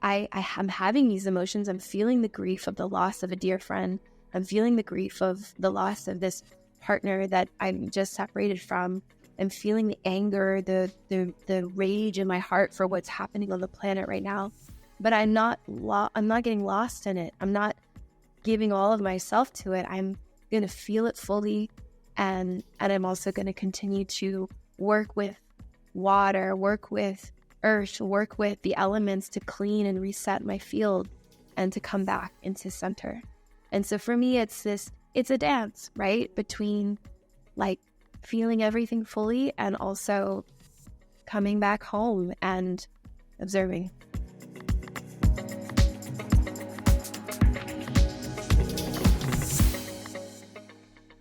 am having these emotions. I'm feeling the grief of the loss of a dear friend. I'm feeling the grief of the loss of this partner that I'm just separated from. I'm feeling the anger, the rage in my heart for what's happening on the planet right now. But I'm not getting lost in it. I'm not giving all of myself to it. I'm going to feel it fully. And I'm also going to continue to work with water, work with earth, work with the elements to clean and reset my field and to come back into center. And so for me, it's a dance, right? Between like feeling everything fully and also coming back home and observing.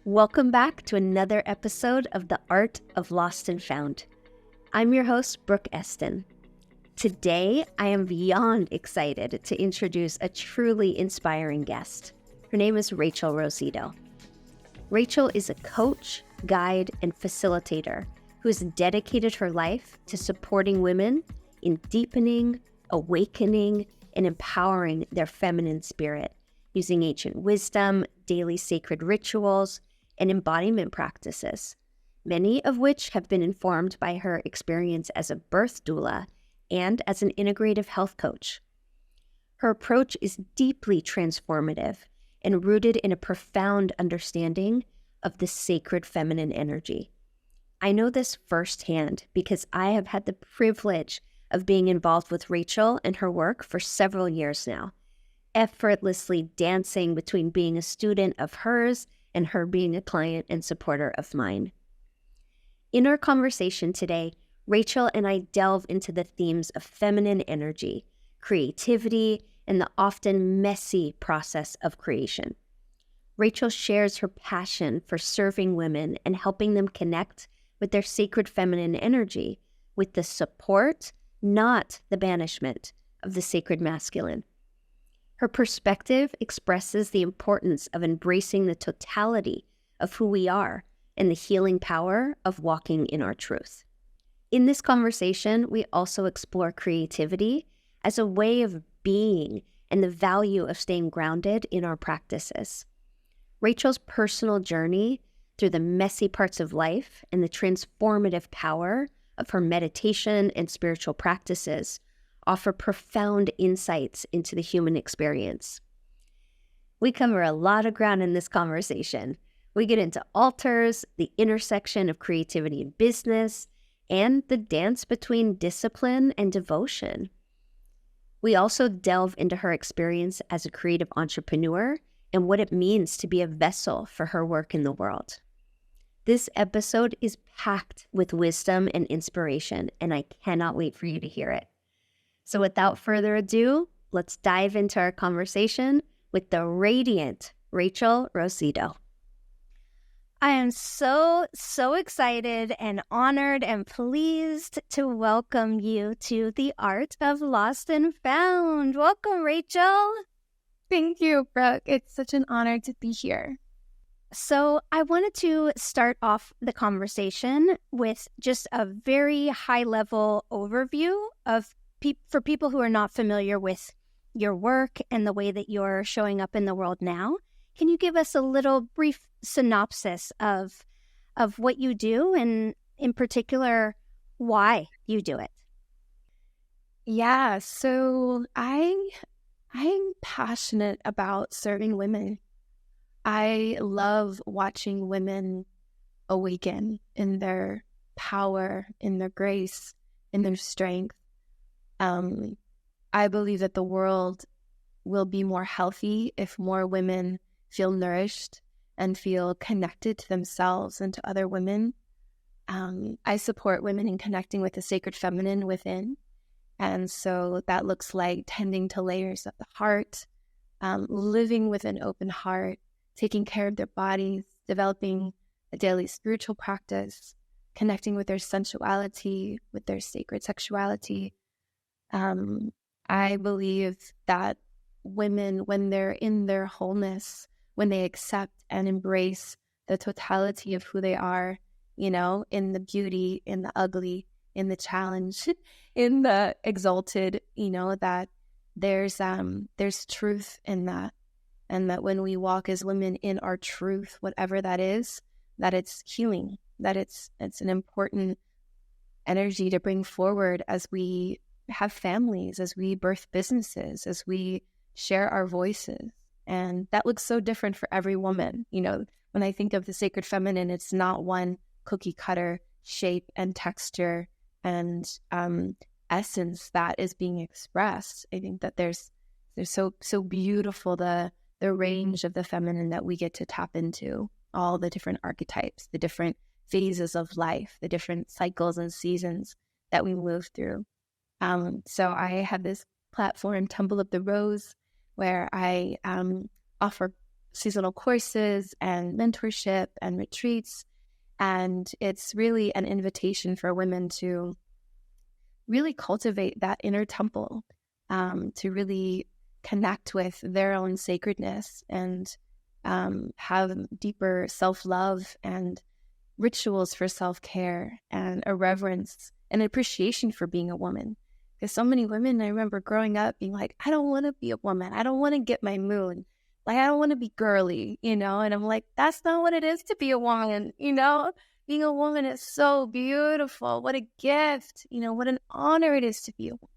Welcome back to another episode of The Art of Lost and Found. I'm your host, Brooke Eston. Today, I am beyond excited to introduce a truly inspiring guest. Her name is Rachel Rossitto. Rachel is a coach, guide, and facilitator who has dedicated her life to supporting women in deepening, awakening, and empowering their feminine spirit using ancient wisdom, daily sacred rituals, and embodiment practices, many of which have been informed by her experience as a birth doula and as an integrative health coach. Her approach is deeply transformative and rooted in a profound understanding of the sacred feminine energy. I know this firsthand because I have had the privilege of being involved with Rachel and her work for several years now, effortlessly dancing between being a student of hers and her being a client and supporter of mine. In our conversation today, Rachel and I delve into the themes of feminine energy, creativity, and the often messy process of creation. Rachel shares her passion for serving women and helping them connect with their sacred feminine energy with the support, not the banishment, of the sacred masculine. Her perspective expresses the importance of embracing the totality of who we are and the healing power of walking in our truth. In this conversation, we also explore creativity as a way of being and the value of staying grounded in our practices. Rachel's personal journey through the messy parts of life and the transformative power of her meditation and spiritual practices offer profound insights into the human experience. We cover a lot of ground in this conversation. We get into altars, the intersection of creativity and business, and the dance between discipline and devotion. We also delve into her experience as a creative entrepreneur and what it means to be a vessel for her work in the world. This episode is packed with wisdom and inspiration, and I cannot wait for you to hear it. So without further ado, let's dive into our conversation with the radiant Rachel Rossitto. I am so excited and honored and pleased to welcome you to the Art of Lost and Found. Welcome, Rachel. Thank you, Brooke. It's such an honor to be here. So I wanted to start off the conversation with just a very high-level overview of for people who are not familiar with your work and the way that you're showing up in the world now. Can you give us a little brief synopsis of what you do and in particular why you do it? Yeah, so I'm passionate about serving women. I love watching women awaken in their power, in their grace, in their strength. I believe that the world will be more healthy if more women feel nourished and feel connected to themselves and to other women. I support women in connecting with the sacred feminine within. And so that looks like tending to layers of the heart, living with an open heart, taking care of their bodies, developing a daily spiritual practice, connecting with their sensuality, with their sacred sexuality. I believe that women, when they're in their wholeness, when they accept and embrace the totality of who they are, in the beauty, in the ugly, in the challenge, in the exalted, that there's truth in that. And that when we walk as women in our truth, whatever that is, that it's healing, that it's an important energy to bring forward as we have families, as we birth businesses, as we share our voices. And that looks so different for every woman. You know, when I think of the sacred feminine, it's not one cookie cutter shape and texture and essence that is being expressed. I think that there's so beautiful the range of the feminine that we get to tap into, all the different archetypes, the different phases of life, the different cycles and seasons that we move through. So I have this platform, Tumble of the Rose, where I offer seasonal courses and mentorship and retreats. And it's really an invitation for women to really cultivate that inner temple, to really connect with their own sacredness and have deeper self-love and rituals for self-care and a reverence and appreciation for being a woman. Because so many women, I remember growing up being like, I don't want to be a woman. I don't want to get my moon. Like, I don't want to be girly, you know? And I'm like, that's not what it is to be a woman, you know? Being a woman is so beautiful. What a gift, you know, what an honor it is to be a woman.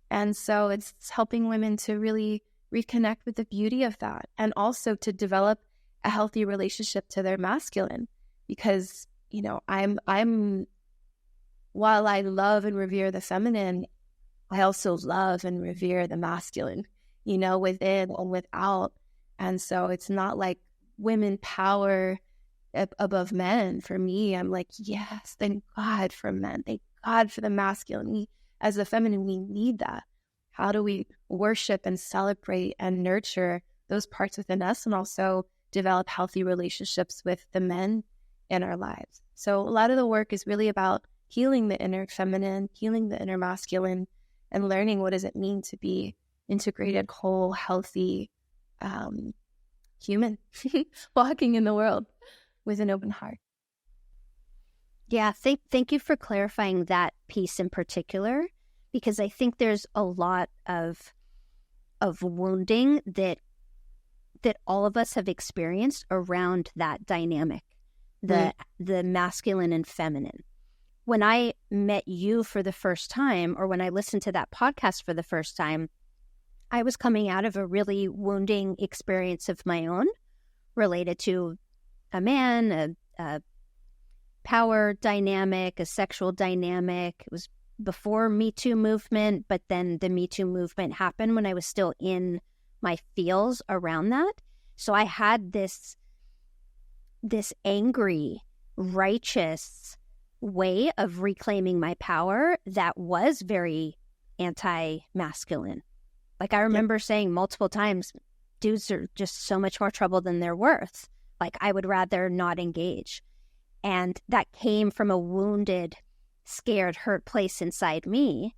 And so it's helping women to really reconnect with the beauty of that, and also to develop a healthy relationship to their masculine. Because, you know, while I love and revere the feminine, I also love and revere the masculine, you know, within and without. And so it's not like women power above men. For me, I'm like, yes, thank God for men. Thank God for the masculine. As the feminine, we need that. How do we worship and celebrate and nurture those parts within us, and also develop healthy relationships with the men in our lives? So a lot of the work is really about healing the inner feminine, healing the inner masculine, and learning what does it mean to be integrated, whole, healthy human, walking in the world with an open heart. Yeah, thank you for clarifying that piece in particular, because I think there's a lot of wounding that all of us have experienced around that dynamic, the masculine and feminine. When I met you for the first time, or when I listened to that podcast for the first time, I was coming out of a really wounding experience of my own related to a man, a power dynamic, a sexual dynamic. It was before Me Too movement, but then the Me Too movement happened when I was still in my feels around that. So I had this angry, righteous way of reclaiming my power that was very anti-masculine. Like, I remember saying multiple times, dudes are just so much more trouble than they're worth. Like, I would rather not engage. And that came from a wounded, scared, hurt place inside me.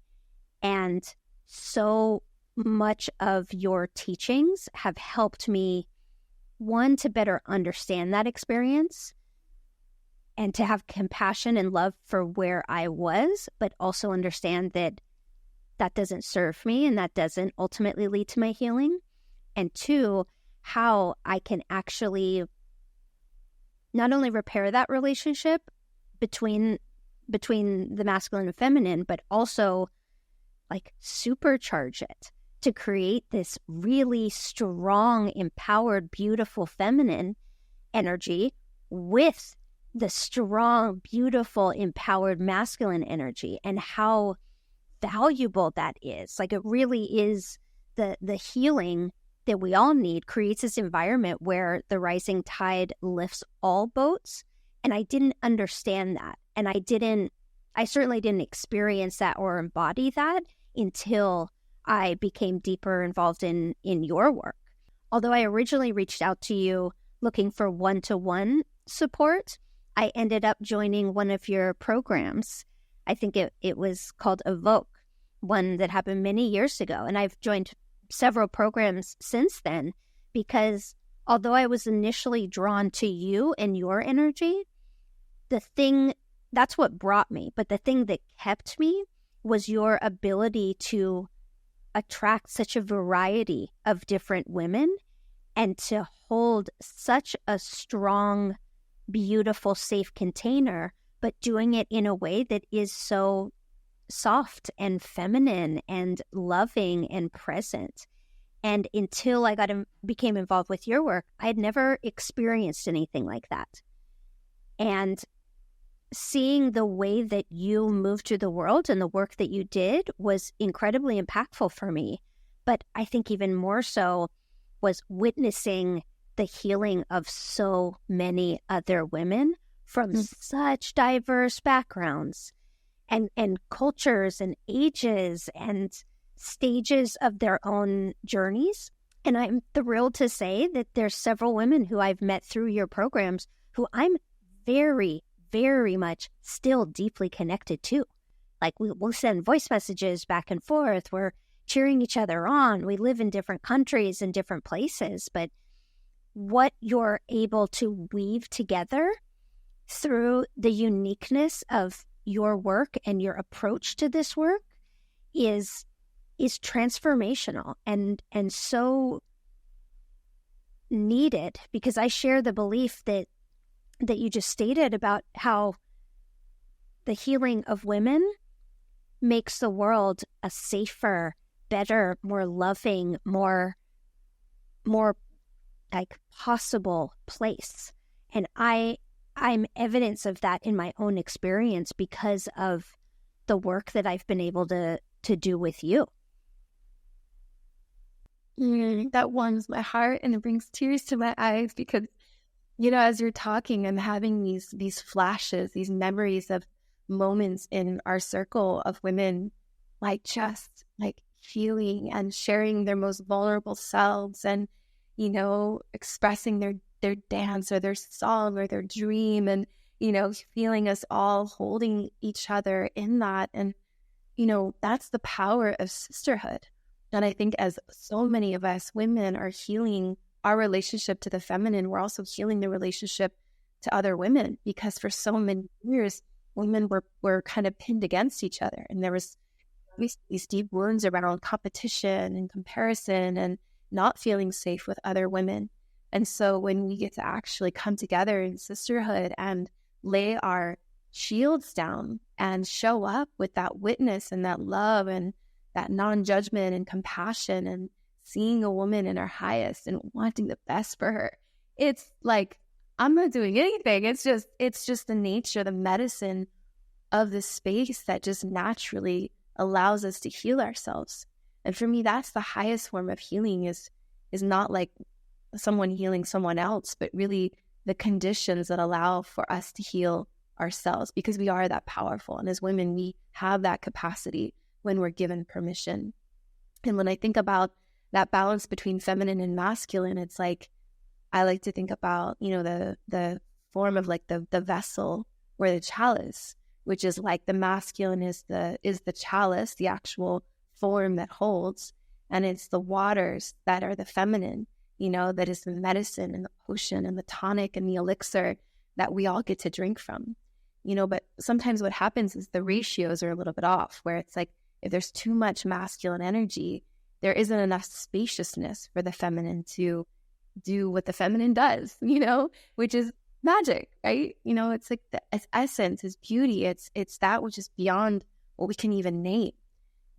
And so much of your teachings have helped me, one, to better understand that experience and to have compassion and love for where I was, but also understand that that doesn't serve me and that doesn't ultimately lead to my healing. And two, how I can actually not only repair that relationship between the masculine and feminine, but also like supercharge it to create this really strong, empowered, beautiful feminine energy with the strong, beautiful, empowered masculine energy, and how valuable that is. Like, it really is the healing that we all need creates this environment where the rising tide lifts all boats. And I didn't understand that. And I certainly didn't experience that or embody that until I became deeper involved in your work. Although I originally reached out to you looking for one-to-one support, I ended up joining one of your programs. I think it was called Evoke, one that happened many years ago. And I've joined several programs since then, because although I was initially drawn to you and your energy, that's what brought me. But the thing that kept me was your ability to attract such a variety of different women and to hold such a strong, beautiful, safe container, but doing it in a way that is so soft and feminine and loving and present. And until I became involved with your work, I had never experienced anything like that. And seeing the way that you moved through the world and the work that you did was incredibly impactful for me. But I think even more so was witnessing the healing of so many other women from such diverse backgrounds and cultures and ages and stages of their own journeys. And I'm thrilled to say that there's several women who I've met through your programs who I'm very, very much still deeply connected to. Like we'll send voice messages back and forth. We're cheering each other on. We live in different countries and different places, but what you're able to weave together through the uniqueness of your work and your approach to this work is transformational and so needed, because I share the belief that you just stated about how the healing of women makes the world a safer, better, more loving, more like possible place. And I'm evidence of that in my own experience because of the work that I've been able to do with you. That warms my heart and it brings tears to my eyes because, as you're talking, I'm having these flashes, these memories of moments in our circle of women, like just like healing and sharing their most vulnerable selves and, expressing their dance or their song or their dream and, feeling us all holding each other in that. And, that's the power of sisterhood. And I think as so many of us women are healing our relationship to the feminine, we're also healing the relationship to other women, because for so many years, women were kind of pinned against each other. And there was these deep wounds around competition and comparison and not feeling safe with other women. And so when we get to actually come together in sisterhood and lay our shields down and show up with that witness and that love and that non-judgment and compassion and seeing a woman in her highest and wanting the best for her, it's like, I'm not doing anything. It's just the nature, the medicine of this space that just naturally allows us to heal ourselves. And for me, that's the highest form of healing is not like someone healing someone else, but really the conditions that allow for us to heal ourselves, because we are that powerful. And as women, we have that capacity when we're given permission. And when I think about that balance between feminine and masculine, it's like, I like to think about, the form of like the vessel or the chalice, which is like the masculine is the chalice, the actual form that holds, and it's the waters that are the feminine, that is the medicine and the potion and the tonic and the elixir that we all get to drink from, but sometimes what happens is the ratios are a little bit off, where it's like, if there's too much masculine energy, there isn't enough spaciousness for the feminine to do what the feminine does, which is magic, right? It's like its essence is beauty. It's that which is beyond what we can even name,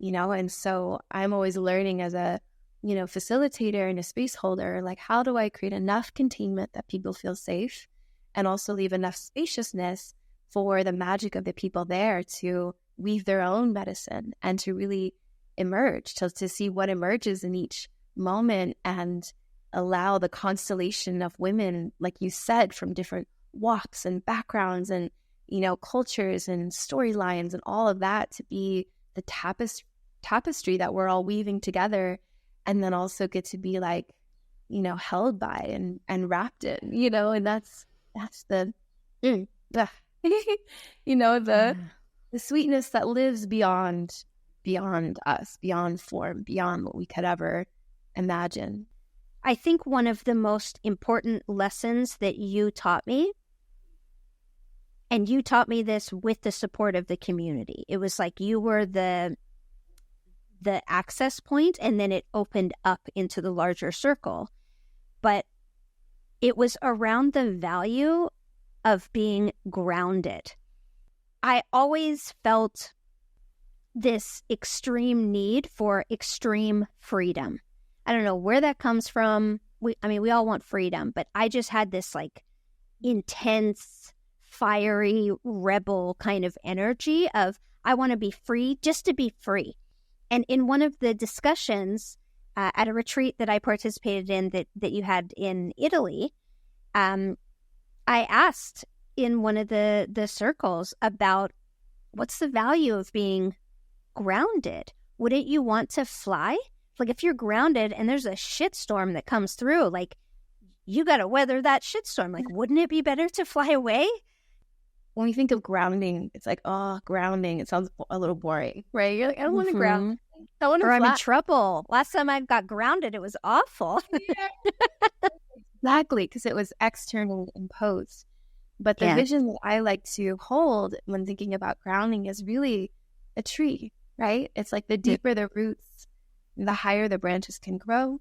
and so I'm always learning as a, facilitator and a space holder, like, how do I create enough containment that people feel safe and also leave enough spaciousness for the magic of the people there to weave their own medicine and to really emerge, to see what emerges in each moment and allow the constellation of women, like you said, from different walks and backgrounds and, cultures and storylines and all of that to be the tapestry that we're all weaving together, and then also get to be like, held by and wrapped in, and that's the the sweetness that lives beyond us, beyond form, beyond what we could ever imagine. I think one of the most important lessons that you taught me, and you taught me this with the support of the community, it was like you were the the access point, and then it opened up into the larger circle. But it was around the value of being grounded. I always felt this extreme need for extreme freedom. I don't know where that comes from. We all want freedom, but I just had this like intense, fiery, rebel kind of energy of, I want to be free just to be free. And in one of the discussions at a retreat that I participated in that you had in Italy, I asked in one of the circles about what's the value of being grounded. Wouldn't you want to fly? Like if you're grounded and there's a shitstorm that comes through, like you got to weather that shitstorm. Like, wouldn't it be better to fly away? When we think of grounding, it's like, oh, grounding. It sounds a little boring, right? You're like, I don't want to ground. I want to fly. I'm in trouble. Last time I got grounded, it was awful. Yeah. Exactly, because it was externally imposed. But the vision that I like to hold when thinking about grounding is really a tree, right? It's like the deeper the roots, the higher the branches can grow.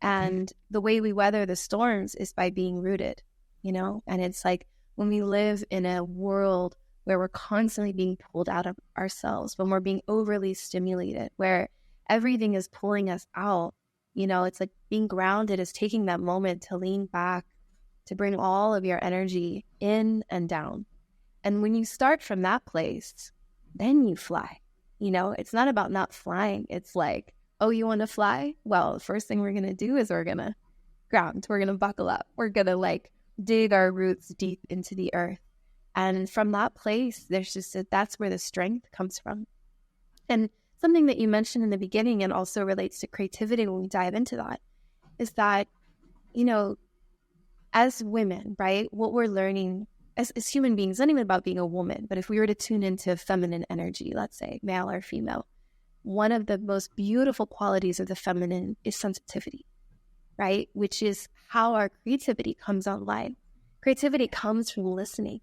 And the way we weather the storms is by being rooted, and it's like when we live in a world where we're constantly being pulled out of ourselves, when we're being overly stimulated, where everything is pulling us out, it's like being grounded is taking that moment to lean back, to bring all of your energy in and down. And when you start from that place, then you fly. It's not about not flying. It's like, oh, you want to fly? Well, the first thing we're going to do is we're going to ground. We're going to buckle up. We're going to like dig our roots deep into the earth. And from that place, that's where the strength comes from. And something that you mentioned in the beginning and also relates to creativity when we dive into that is that, as women, right, what we're learning as human beings, not even about being a woman, but if we were to tune into feminine energy, let's say male or female, one of the most beautiful qualities of the feminine is sensitivity, right? Which is how our creativity comes online. Creativity comes from listening.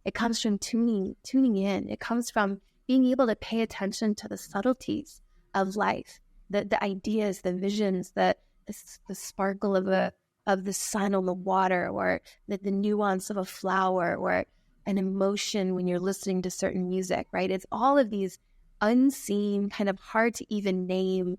It comes from tuning in. It comes from being able to pay attention to the subtleties of life, the ideas, the visions, the sparkle of the sun on the water, or the nuance of a flower, or an emotion when you're listening to certain music, right? It's all of these unseen, kind of hard to even name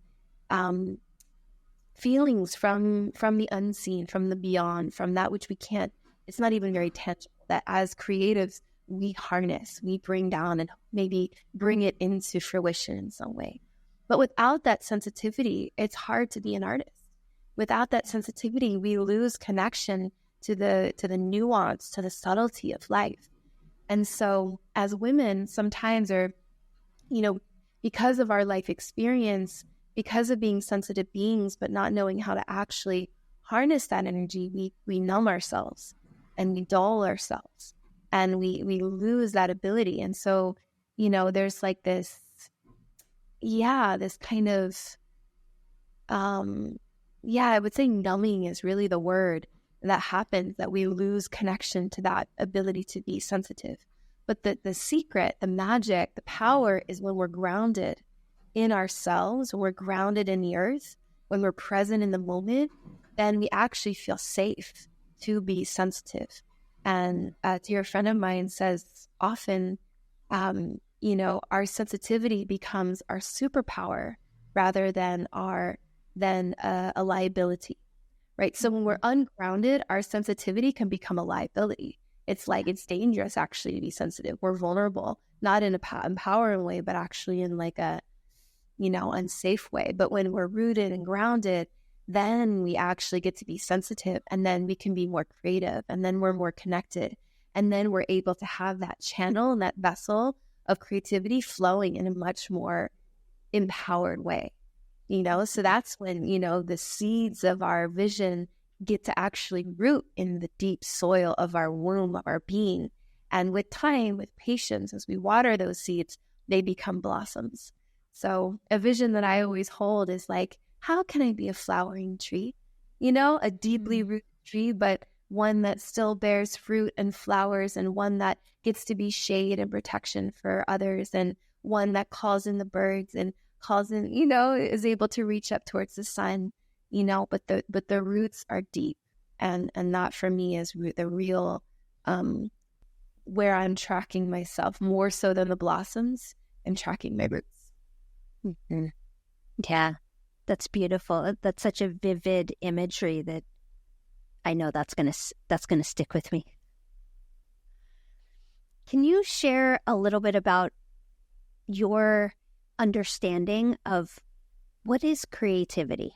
feelings from the unseen, from the beyond, from that which we can't, it's not even very tangible, that as creatives, we harness, we bring down and maybe bring it into fruition in some way. But without that sensitivity, it's hard to be an artist. Without that sensitivity, we lose connection to the nuance, to the subtlety of life. And so as women, sometimes because of our life experience, because of being sensitive beings, but not knowing how to actually harness that energy, we numb ourselves and we dull ourselves and we lose that ability. And so, there's like this kind of, I would say numbing is really the word that happens, that we lose connection to that ability to be sensitive. But the secret, the magic, the power is when we're grounded in ourselves, when we're grounded in the earth, when we're present in the moment, then we actually feel safe to be sensitive. And a dear friend of mine says often, our sensitivity becomes our superpower rather than a liability, right? So when we're ungrounded, our sensitivity can become a liability. It's like, it's dangerous actually to be sensitive. We're vulnerable, not in a empowering way, but actually in like a, unsafe way. But when we're rooted and grounded, then we actually get to be sensitive, and then we can be more creative, and then we're more connected, and then we're able to have that channel and that vessel of creativity flowing in a much more empowered way. So that's when, the seeds of our vision get to actually root in the deep soil of our womb, of our being. And with time, with patience, as we water those seeds, they become blossoms. So a vision that I always hold is like, how can I be a flowering tree? A deeply rooted tree, but one that still bears fruit and flowers, and one that gets to be shade and protection for others, and one that calls in the birds and calls in, is able to reach up towards the sun, but the roots are deep. And that for me is the real, where I'm tracking myself more so than the blossoms. I'm tracking my roots. Mm-hmm. Yeah, that's beautiful. That's such a vivid imagery that I know that's gonna stick with me. Can you share a little bit about your understanding of what is creativity?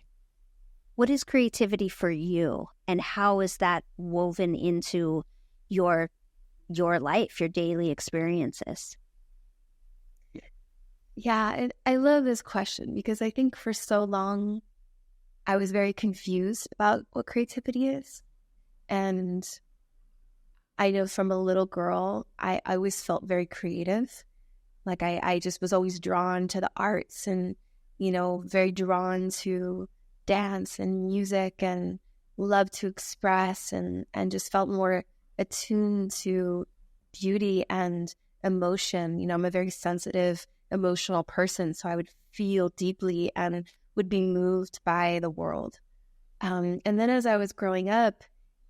What is creativity for you, and how is that woven into your life, your daily experiences? Yeah, I love this question because I think for so long I was very confused about what creativity is. And I know from a little girl, I always felt very creative. Like I just was always drawn to the arts and, very drawn to dance and music and loved to express and just felt more attuned to beauty and emotion. I'm a very sensitive, emotional person, so I would feel deeply and would be moved by the world. And then as I was growing up,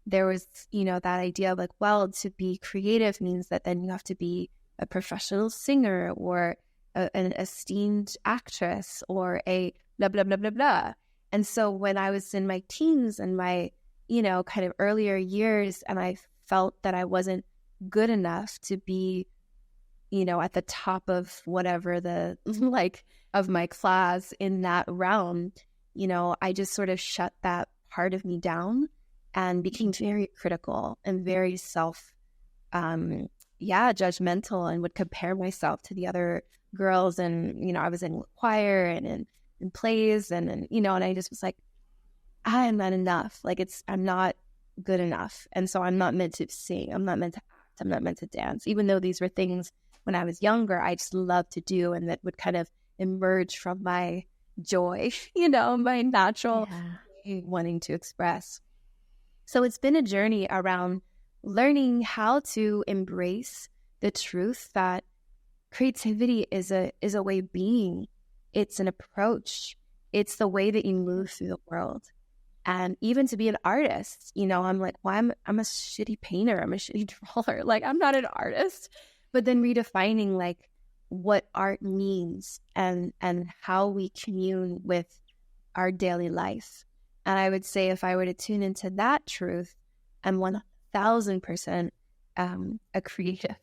there was, that idea of like, well, to be creative means that then you have to be a professional singer or an esteemed actress or a blah, blah, blah, blah, blah. And so when I was in my teens and my, kind of earlier years, and I felt that I wasn't good enough to be, at the top of whatever the, of my class in that realm, I just sort of shut that part of me down and became very critical and very judgmental, and would compare myself to the other girls. And, I was in choir and in plays and I just was like, I am not enough. I'm not good enough. And so I'm not meant to sing. I'm not meant to act. I'm not meant to dance. Even though these were things when I was younger, I just loved to do, and that would kind of emerge from my joy, my natural wanting to express. So it's been a journey around learning how to embrace the truth that creativity is a way of being. It's an approach. It's the way that you move through the world. And even to be an artist, I'm like, well, I'm a shitty painter. I'm a shitty drawer. I'm not an artist. But then redefining what art means and how we commune with our daily life. And I would say if I were to tune into that truth, I'm 1000% a creative.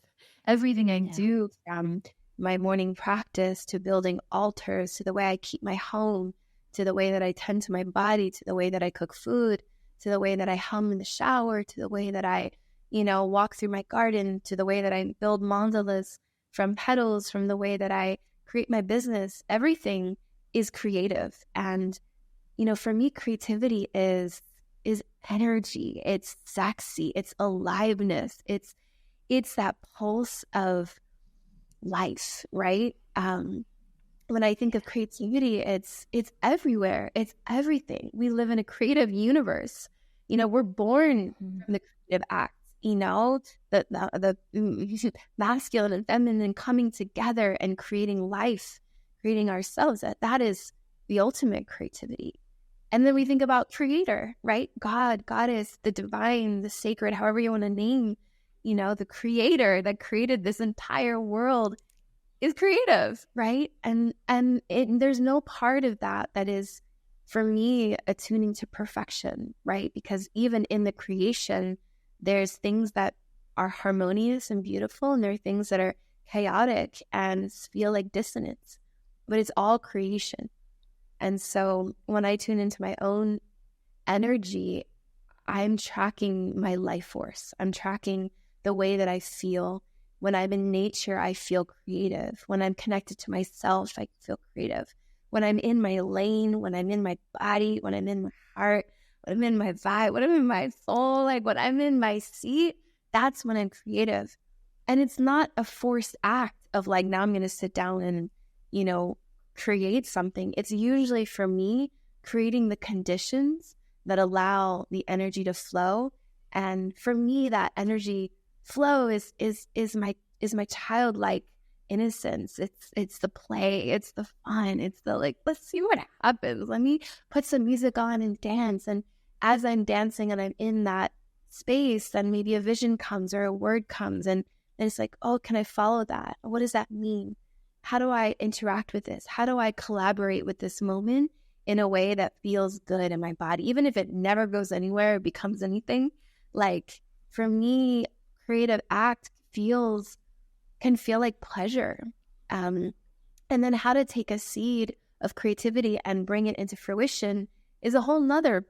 Everything I do, from my morning practice to building altars, to the way I keep my home, to the way that I tend to my body, to the way that I cook food, to the way that I hum in the shower, to the way that I, walk through my garden, to the way that I build mandalas from petals, from the way that I create my business. Everything is creative. And, for me, creativity is energy. It's sexy. It's aliveness. It's that pulse of life, right? When I think of creativity, it's everywhere. It's everything. We live in a creative universe. We're born in the creative act. The masculine and feminine coming together and creating life, creating ourselves. That is the ultimate creativity. And then we think about creator, right? God, goddess, the divine, the sacred, however you want to name, the creator that created this entire world is creative, right? And there's no part of that is, for me, attuning to perfection, right? Because even in the creation, there's things that are harmonious and beautiful, and there are things that are chaotic and feel like dissonance, but it's all creation. And so when I tune into my own energy, I'm tracking my life force. I'm tracking the way that I feel. When I'm in nature, I feel creative. When I'm connected to myself, I feel creative. When I'm in my lane, when I'm in my body, when I'm in my heart, when I'm in my vibe, when I'm in my soul, when I'm in my seat, that's when I'm creative. And it's not a forced act of now I'm going to sit down and, create something. It's usually, for me, creating the conditions that allow the energy to flow. And for me, that energy flow is my childlike innocence. It's the play. It's the fun. It's the like, let's see what happens. Let me put some music on and dance. And as I'm dancing and I'm in that space, then maybe a vision comes or a word comes, and it's like, oh, can I follow that? What does that mean? How do I interact with this? How do I collaborate with this moment in a way that feels good in my body? Even if it never goes anywhere or becomes anything, like for me, creative act can feel like pleasure. And then how to take a seed of creativity and bring it into fruition is a whole nother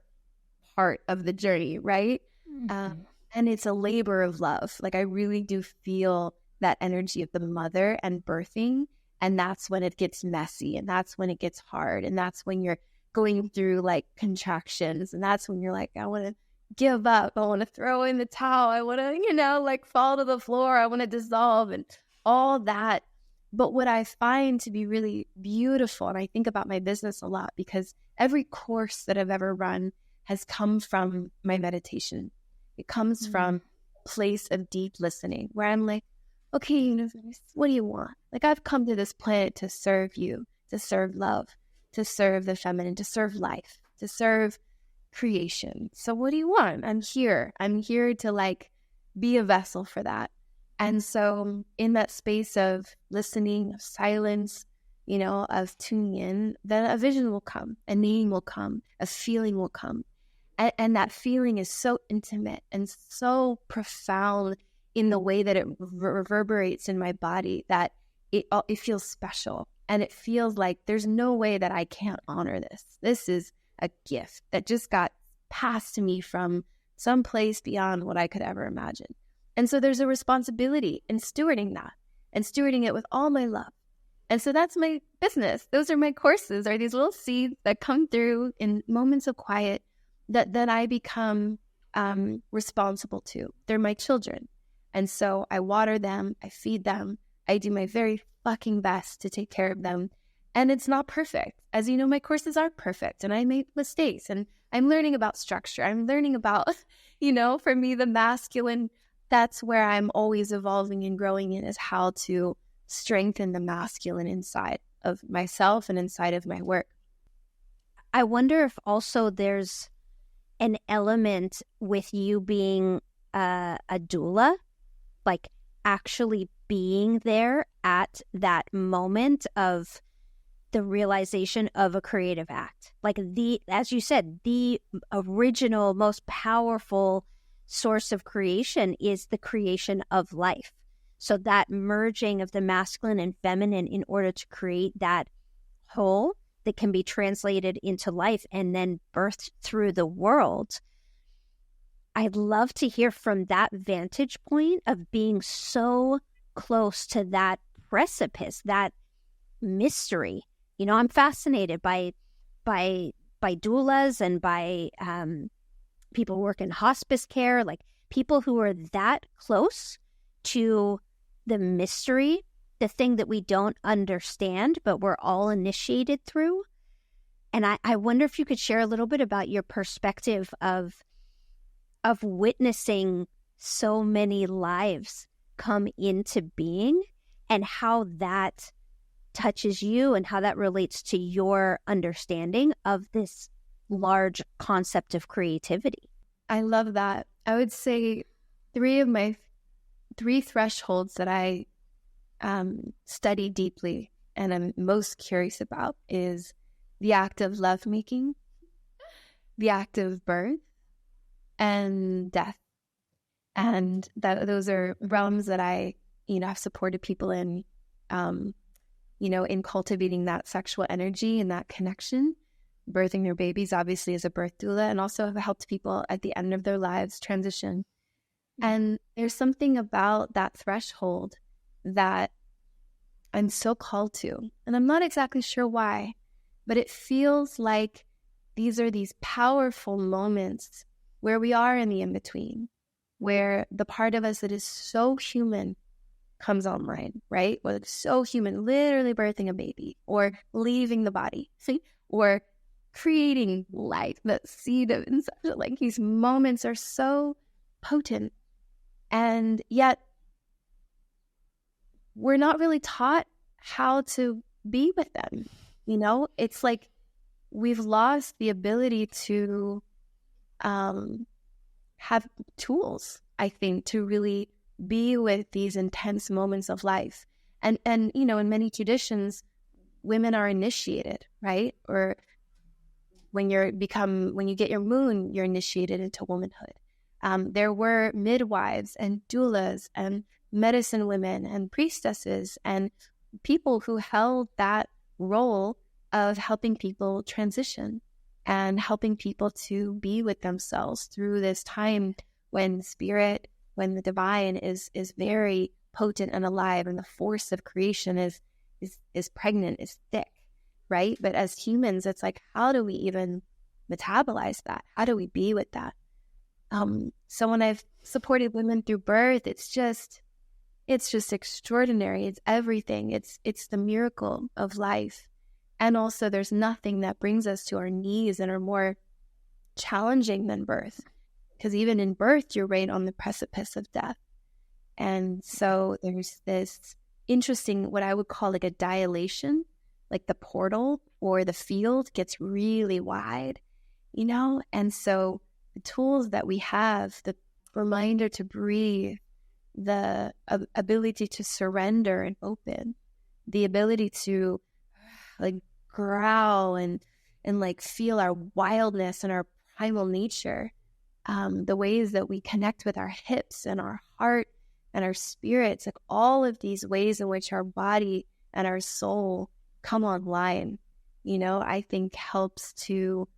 part of the journey, right? Mm-hmm. And it's a labor of love. Like I really do feel that energy of the mother and birthing. And that's when it gets messy, and that's when it gets hard. And that's when you're going through like contractions. And that's when you're like, I want to give up. I want to throw in the towel. I want to, like fall to the floor. I want to dissolve and all that. But what I find to be really beautiful, and I think about my business a lot because every course that I've ever run has come from my meditation. It comes from a place of deep listening where I'm like, okay, universe, what do you want? Like I've come to this planet to serve you, to serve love, to serve the feminine, to serve life, to serve creation. So what do you want? I'm here. I'm here to like be a vessel for that. And so in that space of listening, of silence, of tuning in, then a vision will come, a name will come, a feeling will come. And that feeling is so intimate and so profound in the way that it reverberates in my body that it feels special. And it feels like there's no way that I can't honor this. This is a gift that just got passed to me from some place beyond what I could ever imagine. And so there's a responsibility in stewarding that and stewarding it with all my love. And so that's my business. Those are my courses, are these little seeds that come through in moments of quiet that then I become responsible to. They're my children. And so I water them, I feed them, I do my very fucking best to take care of them. And it's not perfect. As you know, my courses aren't perfect and I make mistakes and I'm learning about structure. I'm learning about, for me, the masculine, that's where I'm always evolving and growing in, is how to strengthen the masculine inside of myself and inside of my work. I wonder if also there's an element with you being a doula, like actually being there at that moment of the realization of a creative act. Like as you said, the original, most powerful source of creation is the creation of life. So that merging of the masculine and feminine in order to create that whole that can be translated into life and then birthed through the world. I'd love to hear from that vantage point of being so close to that precipice, that mystery. I'm fascinated by doulas and by people who work in hospice care, like people who are that close to the mystery, the thing that we don't understand, but we're all initiated through. And I wonder if you could share a little bit about your perspective of witnessing so many lives come into being and how that touches you and how that relates to your understanding of this large concept of creativity. I love that. I would say three thresholds that I study deeply and I'm most curious about is the act of lovemaking, the act of birth, and death. And those are realms that I, have supported people in, in cultivating that sexual energy and that connection, birthing their babies, obviously as a birth doula, and also have helped people at the end of their lives transition. And there's something about that threshold that I'm so called to. And I'm not exactly sure why, but it feels like these are these powerful moments where we are in the in-between, where the part of us that is so human comes online, right? Where it's so human, literally birthing a baby or leaving the body, or creating life, that seed of inside. Like these moments are so potent. And yet we're not really taught how to be with them. You know, it's like we've lost the ability to have tools, I think, to really be with these intense moments of life. And you know, in many traditions, women are initiated, right? Or when you get your moon, you're initiated into womanhood. There were midwives and doulas and medicine women and priestesses and people who held that role of helping people transition and helping people to be with themselves through this time when the divine is very potent and alive, and the force of creation is pregnant, is thick, right? But as humans, it's like, how do we even metabolize that? How do we be with that? So when I've supported women through birth, it's just extraordinary. It's everything. It's the miracle of life. And also there's nothing that brings us to our knees and are more challenging than birth. Because even in birth, you're right on the precipice of death. And so there's this interesting, what I would call like a dilation, like the portal or the field gets really wide, you know? And so the tools that we have, the reminder to breathe, the ability to surrender and open, the ability to like growl and like feel our wildness and our primal nature, the ways that we connect with our hips and our heart and our spirits, like all of these ways in which our body and our soul come online, you know, I think helps to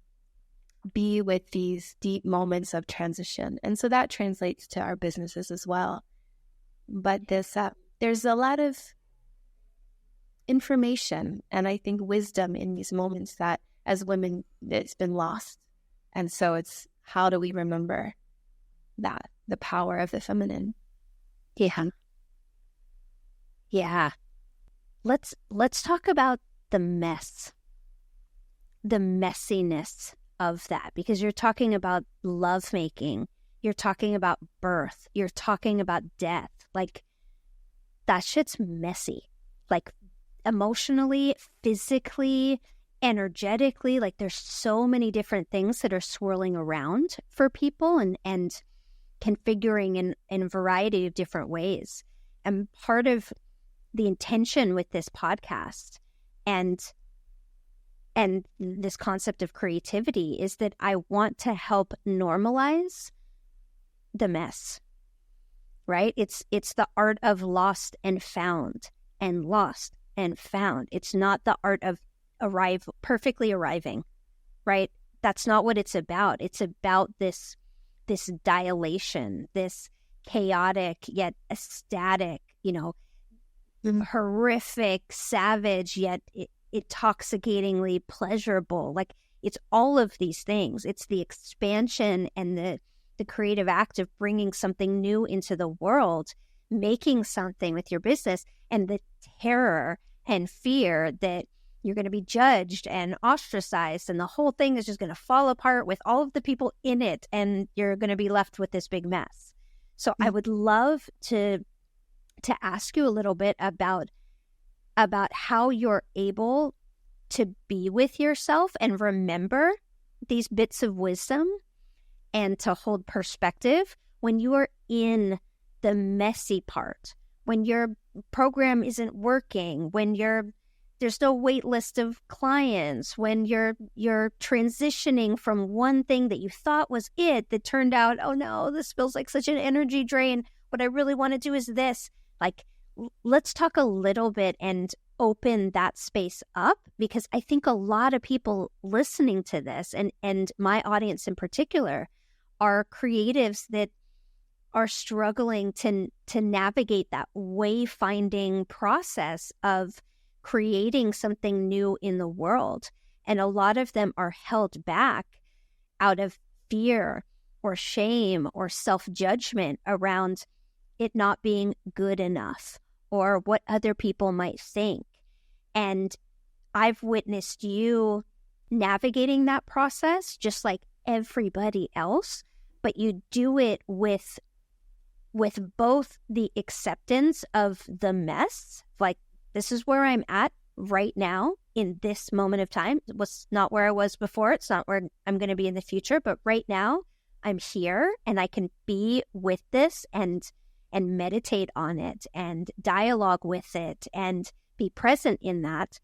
be with these deep moments of transition. And so that translates to our businesses as well. But there's a lot of information and I think wisdom in these moments that as women, it's been lost. And so it's, how do we remember that, the power of the feminine? Yeah. Let's talk about the mess, the messiness of that, because you're talking about lovemaking, you're talking about birth, you're talking about death. Like, that shit's messy. Like, emotionally, physically, energetically, like there's so many different things that are swirling around for people and configuring in a variety of different ways. And part of the intention with this podcast and this concept of creativity is that I want to help normalize the mess, right? It's the art of lost and found and lost and found. It's not the art of perfectly arriving, right? That's not what it's about. It's about this dilation, this chaotic yet ecstatic, you know, horrific, savage yet intoxicatingly pleasurable. Like, it's all of these things. It's the expansion and the creative act of bringing something new into the world, making something with your business, and the terror and fear that you're going to be judged and ostracized and the whole thing is just going to fall apart with all of the people in it and you're going to be left with this big mess. So I would love to ask you a little bit about how you're able to be with yourself and remember these bits of wisdom and to hold perspective when you are in the messy part, when your program isn't working, when there's no wait list of clients, when you're transitioning from one thing that you thought was it that turned out, oh no, this feels like such an energy drain. What I really want to do is this. Like, let's talk a little bit and open that space up, because I think a lot of people listening to this and my audience in particular are creatives that are struggling to navigate that wayfinding process of creating something new in the world. And a lot of them are held back out of fear or shame or self-judgment around it not being good enough or what other people might think. And I've witnessed you navigating that process just like everybody else, but you do it with with both the acceptance of the mess, like this is where I'm at right now in this moment of time. It was not where I was before. It's not where I'm going to be in the future, but right now I'm here and I can be with this and meditate on it and dialogue with it and be present in that,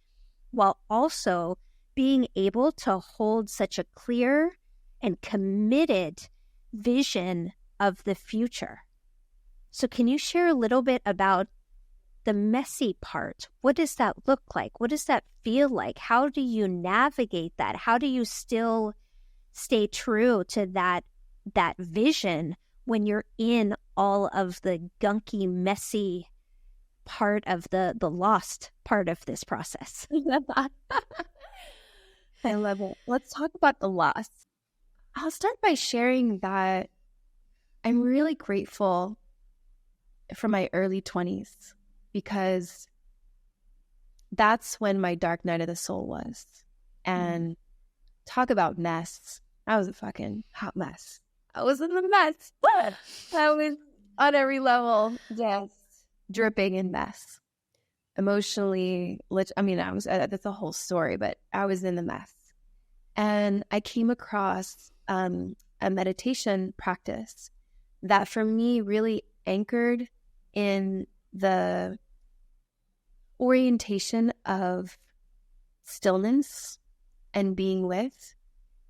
while also being able to hold such a clear and committed vision of the future. So can you share a little bit about the messy part? What does that look like? What does that feel like? How do you navigate that? How do you still stay true to that vision when you're in all of the gunky, messy part of the lost part of this process? I love it. Let's talk about the loss. I'll start by sharing that I'm really grateful for my early 20s because that's when my dark night of the soul was. And talk about mess. I was a fucking hot mess. I was in the mess. I was on every level just dripping in mess. Emotionally, I was, that's a whole story, but I was in the mess. And I came across a meditation practice that for me really anchored in the orientation of stillness and being with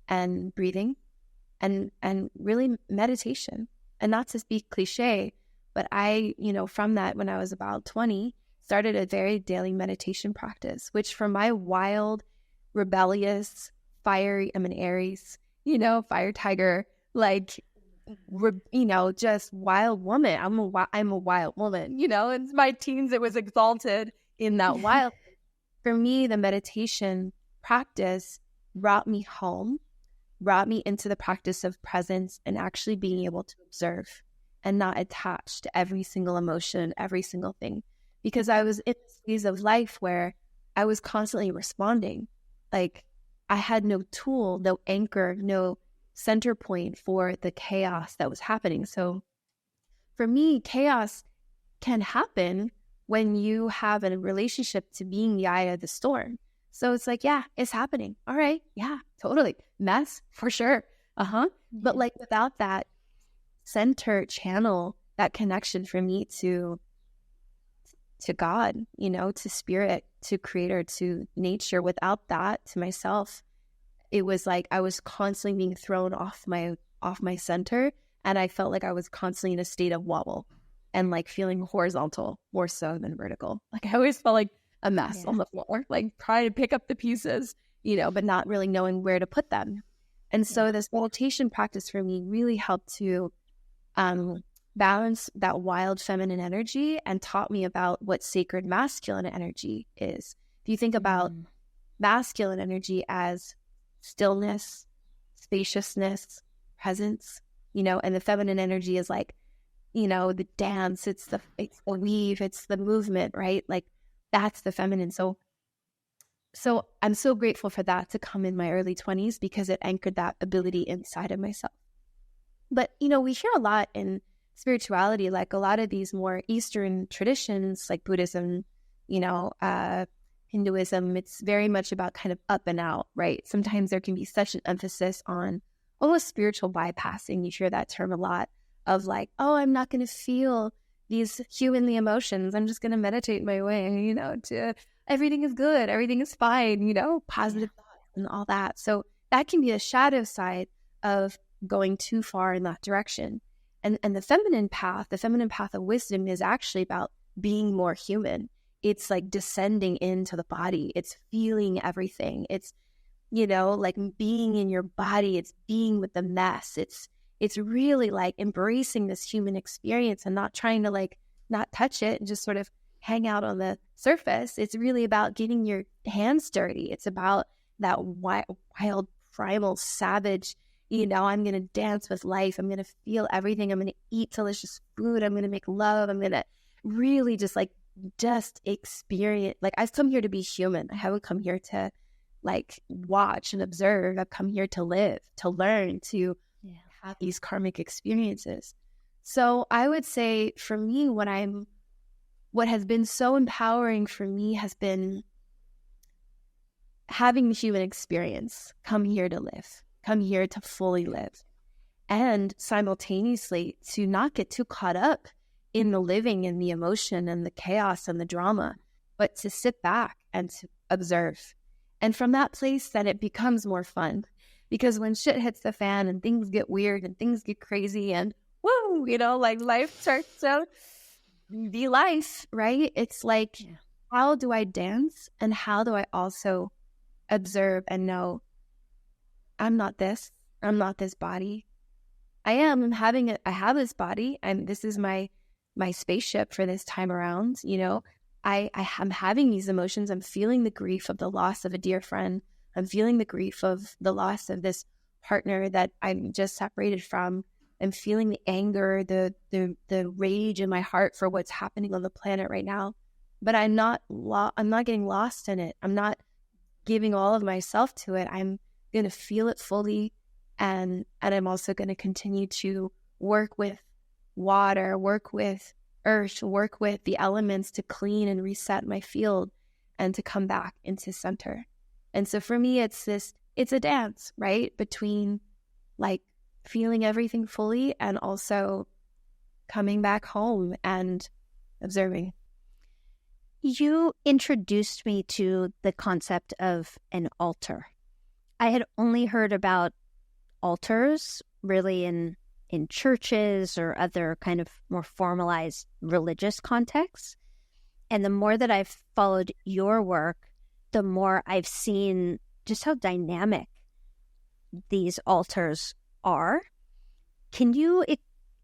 and breathing and really meditation. And not to be cliche, but I, from that, when I was about 20, started a very daily meditation practice, which for my wild, rebellious, fiery, I'm an Aries, fire tiger, just wild woman. I'm a wild woman, in my teens, it was exalted in that wild. For me, the meditation practice brought me home, brought me into the practice of presence and actually being able to observe and not attached to every single emotion, every single thing. Because I was in this phase of life where I was constantly responding. Like I had no tool, no anchor, no center point for the chaos that was happening. So for me, chaos can happen when you have a relationship to being the eye of the storm. So it's like, yeah, it's happening. All right. Yeah, totally. Mess for sure. But without that center channel, that connection for me to God, to spirit, to creator, to nature, without that, to myself, it was like I was constantly being thrown off my center. And I felt like I was constantly in a state of wobble and feeling horizontal more so than vertical. I always felt like a mess on the floor, trying to pick up the pieces, but not really knowing where to put them. And so this meditation practice for me really helped to balance that wild feminine energy and taught me about what sacred masculine energy is. If you think about masculine energy as stillness, spaciousness, presence, and the feminine energy is the dance, it's the weave, it's the movement, right? That's the feminine. So I'm so grateful for that to come in my early 20s because it anchored that ability inside of myself. But, we hear a lot in spirituality, a lot of these more Eastern traditions like Buddhism, Hinduism, it's very much about kind of up and out, right? Sometimes there can be such an emphasis on almost spiritual bypassing. You hear that term a lot of I'm not going to feel these humanly emotions. I'm just going to meditate my way, to everything is good, everything is fine, positive thoughts and all that. So that can be a shadow side of going too far in that direction. And the feminine path of wisdom is actually about being more human. It's descending into the body. It's feeling everything. It's, being in your body. It's being with the mess. It's really embracing this human experience and not trying to not touch it and just sort of hang out on the surface. It's really about getting your hands dirty. It's about that wild, primal, savage, I'm going to dance with life. I'm going to feel everything. I'm going to eat delicious food. I'm going to make love. I'm going to really just experience. I've come here to be human. I haven't come here to watch and observe. I've come here to live, to learn, to have these karmic experiences. So I would say for me, what has been so empowering for me has been having the human experience, come here to live, come here to fully live, and simultaneously to not get too caught up in the living and the emotion and the chaos and the drama, but to sit back and to observe. And from that place, then it becomes more fun, because when shit hits the fan and things get weird and things get crazy and woo, like life starts to be life, right? It's like, how do I dance and how do I also observe and know I'm not this body. I have this body, and this is my spaceship for this time around. I'm having these emotions. I'm feeling the grief of the loss of a dear friend. I'm feeling the grief of the loss of this partner that I'm just separated from. I'm feeling the anger, the rage in my heart for what's happening on the planet right now. But I'm not getting lost in it. I'm not giving all of myself to it. I'm going to feel it fully. And I'm also going to continue to work with water, work with earth, work with the elements to clean and reset my field and to come back into center. And so for me, it's a dance, right? Between like feeling everything fully and also coming back home and observing. You introduced me to the concept of an altar. I had only heard about altars really in churches or other kind of more formalized religious contexts. And the more that I've followed your work, the more I've seen just how dynamic these altars are. Can you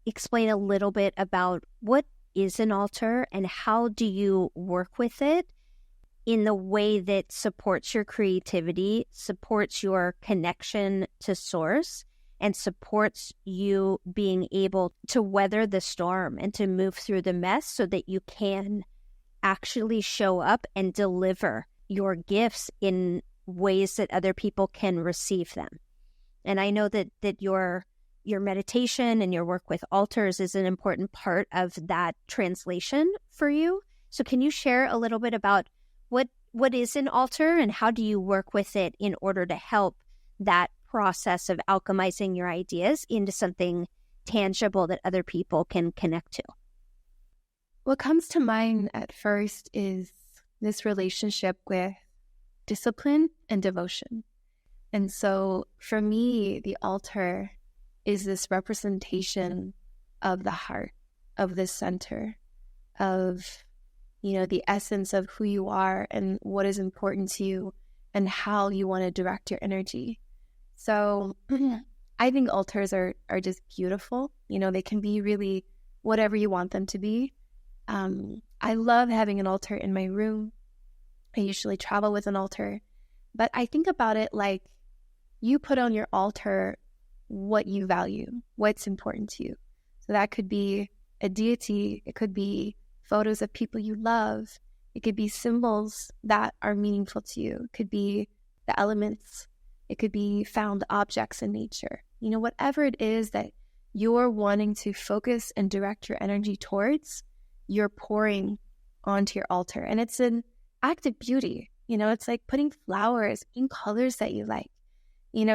explain a little bit about what is an altar and how do you work with it in the way that supports your creativity, supports your connection to source, and supports you being able to weather the storm and to move through the mess so that you can actually show up and deliver your gifts in ways that other people can receive them? And I know that your meditation and your work with altars is an important part of that translation for you. So can you share a little bit about what is an altar and how do you work with it in order to help that process of alchemizing your ideas into something tangible that other people can connect to? What comes to mind at first is this relationship with discipline and devotion. And so for me, the altar is this representation of the heart, of the center, of, the essence of who you are and what is important to you and how you want to direct your energy. So I think altars are just beautiful. They can be really whatever you want them to be. I love having an altar in my room. I usually travel with an altar, but I think about it like you put on your altar what you value, what's important to you. So that could be a deity. It could be photos of people you love. It could be symbols that are meaningful to you. It could be the elements. It could be found objects in nature. Whatever it is that you're wanting to focus and direct your energy towards, you're pouring onto your altar. And it's an act of beauty. It's like putting flowers in colors that you like,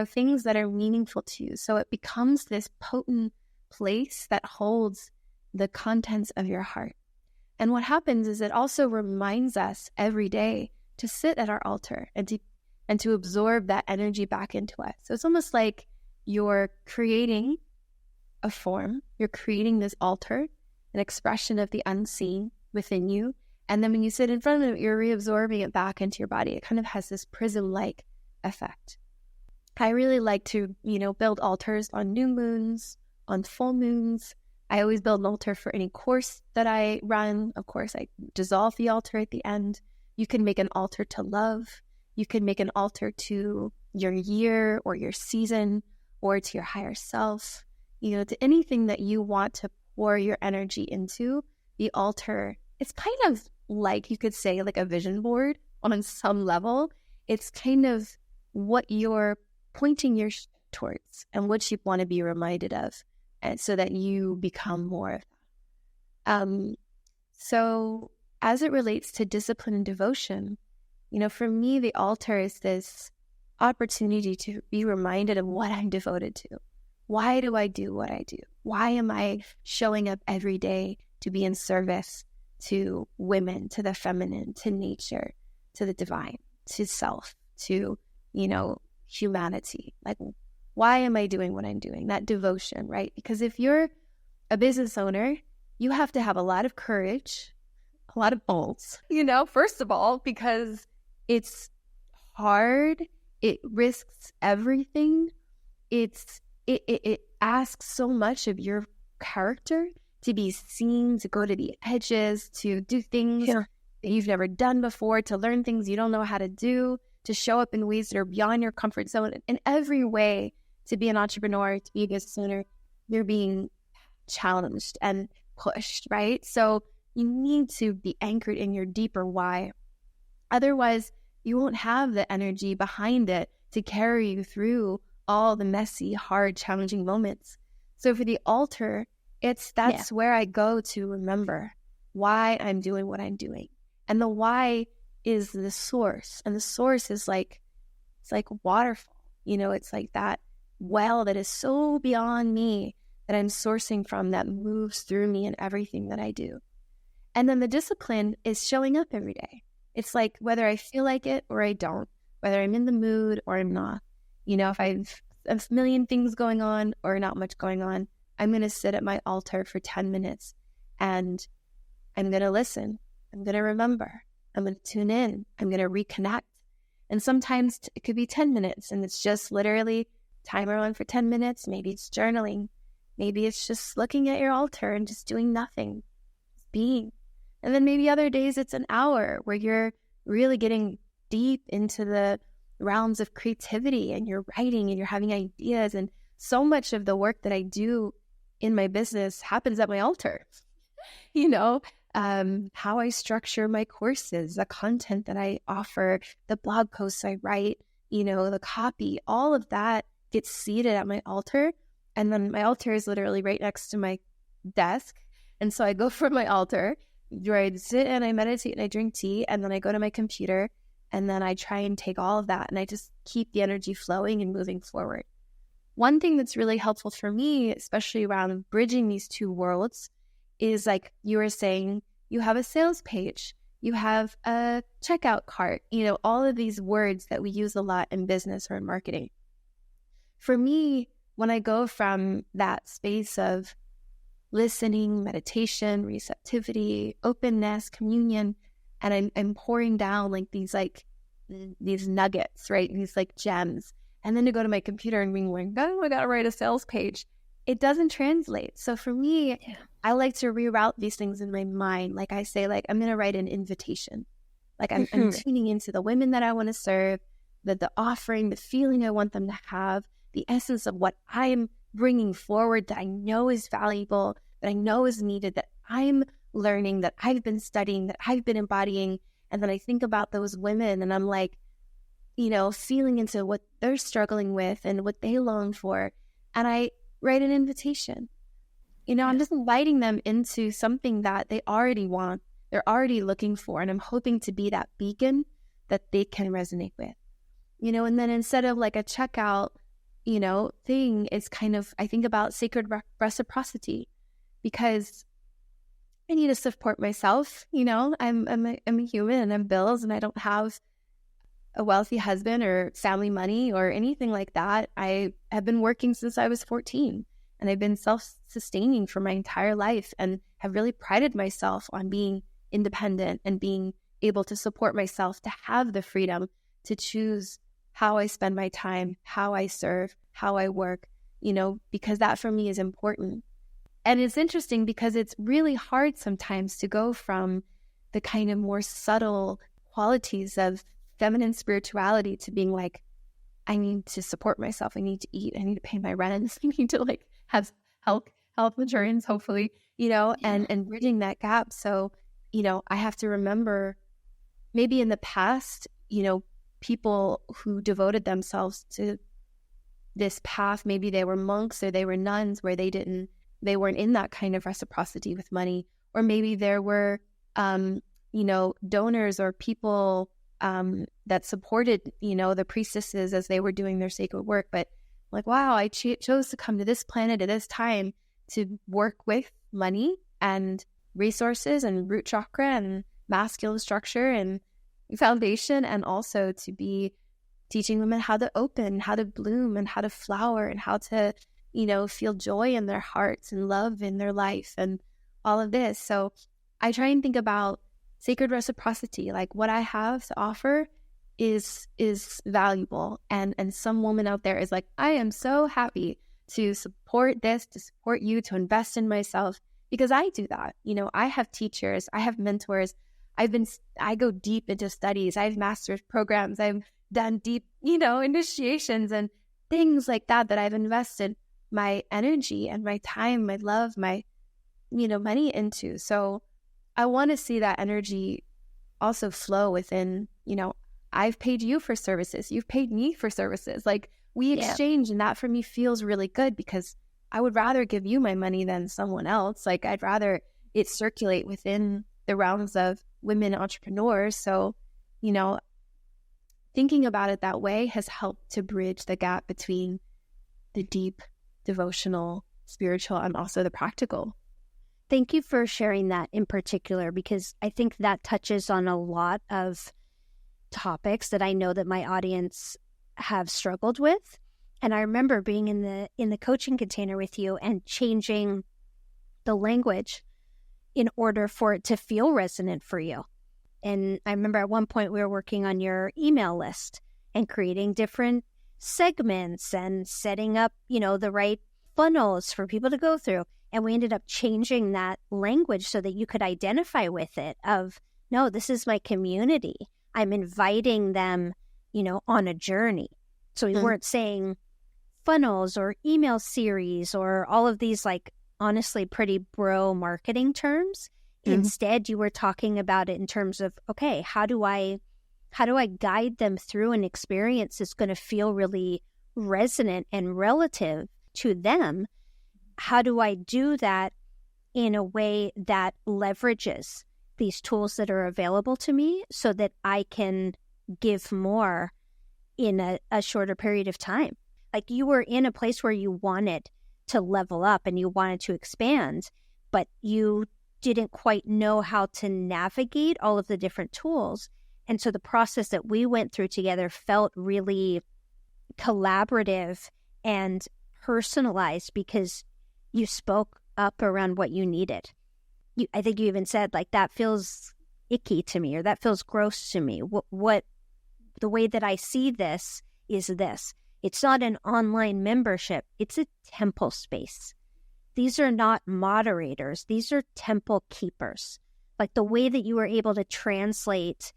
things that are meaningful to you. So it becomes this potent place that holds the contents of your heart. And what happens is it also reminds us every day to sit at our altar and to absorb that energy back into us. So it's almost like you're creating a form, you're creating this altar, an expression of the unseen within you. And then when you sit in front of it, you're reabsorbing it back into your body. It kind of has this prism-like effect. I really like to, build altars on new moons, on full moons. I always build an altar for any course that I run. Of course, I dissolve the altar at the end. You can make an altar to love. You can make an altar to your year or your season or to your higher self, to anything that you want to pour your energy into. The altar, it's kind of like, you could say, like a vision board on some level. It's kind of what you're pointing your towards and what you want to be reminded of and so that you become more of that. So as it relates to discipline and devotion, for me, the altar is this opportunity to be reminded of what I'm devoted to. Why do I do what I do? Why am I showing up every day to be in service to women, to the feminine, to nature, to the divine, to self, to, humanity? Like, why am I doing what I'm doing? That devotion, right? Because if you're a business owner, you have to have a lot of courage, a lot of balls, first of all, because it's hard. It risks everything. It asks so much of your character to be seen, to go to the edges, to do things that you've never done before, to learn things you don't know how to do, to show up in ways that are beyond your comfort zone. In every way, to be an entrepreneur, to be a business owner, you're being challenged and pushed, right? So you need to be anchored in your deeper why. Otherwise, you won't have the energy behind it to carry you through all the messy, hard, challenging moments. So for the altar, that's where I go to remember why I'm doing what I'm doing. And the why is the source. And the source is it's like a waterfall. It's like that well that is so beyond me that I'm sourcing from, that moves through me in everything that I do. And then the discipline is showing up every day. It's like whether I feel like it or I don't, whether I'm in the mood or I'm not. If I've a million things going on or not much going on, I'm going to sit at my altar for 10 minutes and I'm going to listen. I'm going to remember. I'm going to tune in. I'm going to reconnect. And sometimes it could be 10 minutes and it's just literally timer on for 10 minutes. Maybe it's journaling. Maybe it's just looking at your altar and just doing nothing, just being. And then maybe other days it's an hour where you're really getting deep into the realms of creativity and you're writing and you're having ideas. And so much of the work that I do in my business happens at my altar. How I structure my courses, the content that I offer, the blog posts I write, the copy, all of that gets seated at my altar. And then my altar is literally right next to my desk. And so I go from my altar where I sit and I meditate and I drink tea, and then I go to my computer and then I try and take all of that and I just keep the energy flowing and moving forward. One thing that's really helpful for me, especially around bridging these two worlds, is like you were saying, you have a sales page, you have a checkout cart, all of these words that we use a lot in business or in marketing. For me, when I go from that space of listening, meditation, receptivity, openness, communion, and I'm pouring down these nuggets, right? These gems. And then to go to my computer and being like, oh, I got to write a sales page. It doesn't translate. So for me, I like to reroute these things in my mind. Like I say, I'm going to write an invitation. I'm tuning into the women that I want to serve, the offering, the feeling I want them to have, the essence of what I am bringing forward that I know is valuable, that I know is needed, that I'm learning, that I've been studying, that I've been embodying. And then I think about those women and I'm feeling into what they're struggling with and what they long for. And I write an invitation. I'm just inviting them into something that they already want, they're already looking for. And I'm hoping to be that beacon that they can resonate with. And then instead of a checkout, thing, it's I think about sacred reciprocity, because I need to support myself. I'm a human and I'm bills and I don't have a wealthy husband or family money or anything like that. I have been working since I was 14 and I've been self-sustaining for my entire life and have really prided myself on being independent and being able to support myself, to have the freedom to choose how I spend my time, how I serve, how I work, because that for me is important. And it's interesting because it's really hard sometimes to go from the kind of more subtle qualities of feminine spirituality to being I need to support myself. I need to eat. I need to pay my rent. I need to have health insurance, hopefully, and bridging that gap. So, I have to remember maybe in the past, people who devoted themselves to this path. Maybe they were monks or they were nuns where they weren't in that kind of reciprocity with money. Or maybe there were, donors or people that supported, the priestesses as they were doing their sacred work. But like, wow, I chose to come to this planet at this time to work with money and resources and root chakra and masculine structure and foundation, and also to be teaching women how to open, how to bloom, and how to flower, and how to, feel joy in their hearts and love in their life and all of this. So I try and think about sacred reciprocity, like what I have to offer is valuable. And some woman out there is like, I am so happy to support this, to support you, to invest in myself, because I do that. I have teachers, I have mentors. I go deep into studies. I have master's programs. I've done deep, initiations and things like that I've invested my energy and my time, my love, my, money into. So I want to see that energy also flow within, I've paid you for services. You've paid me for services. Like we exchange, and that for me feels really good, because I would rather give you my money than someone else. Like I'd rather it circulate within the realms of women entrepreneurs. So, thinking about it that way has helped to bridge the gap between the deep, devotional, spiritual, and also the practical. Thank you for sharing that in particular, because I think that touches on a lot of topics that I know that my audience have struggled with. And I remember being in the coaching container with you and changing the language in order for it to feel resonant for you. And I remember at one point we were working on your email list and creating different segments and setting up, the right funnels for people to go through. And we ended up changing that language so that you could identify with it of, no, this is my community. I'm inviting them, on a journey. So we weren't saying funnels or email series or all of these, like, honestly, pretty bro marketing terms. Instead, you were talking about it in terms of, okay, how do I guide them through an experience that's going to feel really resonant and relative to them? How do I do that in a way that leverages these tools that are available to me so that I can give more in a shorter period of time? Like, you were in a place where you wanted to level up and you wanted to expand, but you didn't quite know how to navigate all of the different tools. And so the process that we went through together felt really collaborative and personalized, because you spoke up around what you needed. I think you even said, like, that feels icky to me, or that feels gross to me. What the way that I see this is this. It's not an online membership. It's a temple space. These are not moderators. These are temple keepers. Like, the way that you were able to translate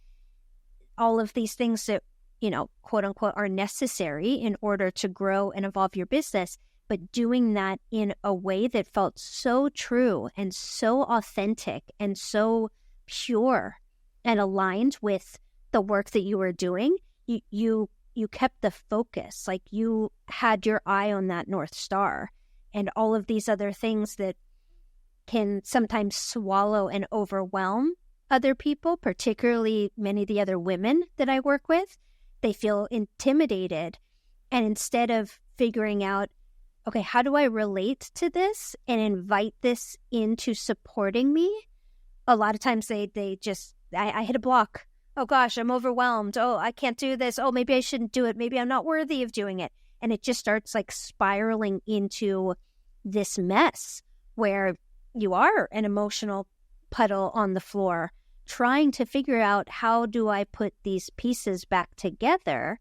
all of these things that, quote unquote, are necessary in order to grow and evolve your business, but doing that in a way that felt so true and so authentic and so pure and aligned with the work that you were doing. You kept the focus, like you had your eye on that North Star, and all of these other things that can sometimes swallow and overwhelm other people, particularly many of the other women that I work with. They feel intimidated. And instead of figuring out, okay, how do I relate to this and invite this into supporting me? A lot of times they just, I hit a block. Oh gosh, I'm overwhelmed. Oh, I can't do this. Oh, maybe I shouldn't do it. Maybe I'm not worthy of doing it. And it just starts like spiraling into this mess where you are an emotional puddle on the floor, trying to figure out, how do I put these pieces back together?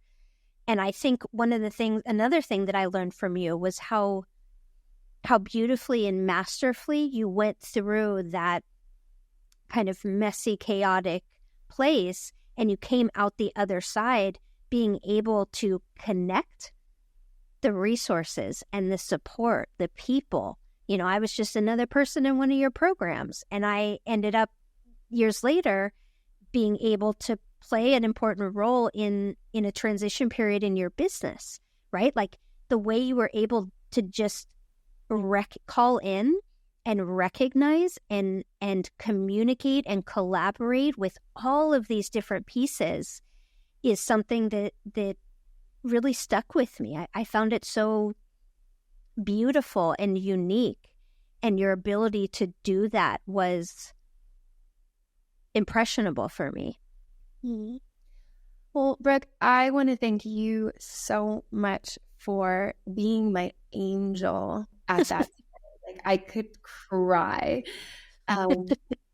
And I think another thing that I learned from you was how beautifully and masterfully you went through that kind of messy, chaotic place, and you came out the other side being able to connect the resources and the support, the people. I was just another person in one of your programs, and I ended up years later being able to play an important role in a transition period in your business, right? Like, the way you were able to just call in and recognize and communicate and collaborate with all of these different pieces is something that really stuck with me. I found it so beautiful and unique, and your ability to do that was impressionable for me. Mm-hmm. Well, Brooke, I want to thank you so much for being my angel at that time. Like, I could cry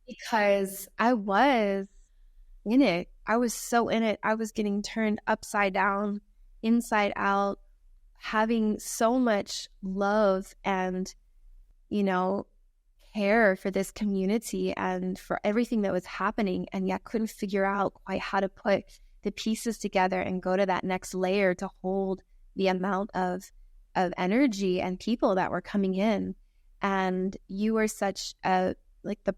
because I was in it. I was so in it. I was getting turned upside down, inside out, having so much love and, care for this community and for everything that was happening, and yet couldn't figure out quite how to put the pieces together and go to that next layer to hold the amount of energy and people that were coming in. And you were such the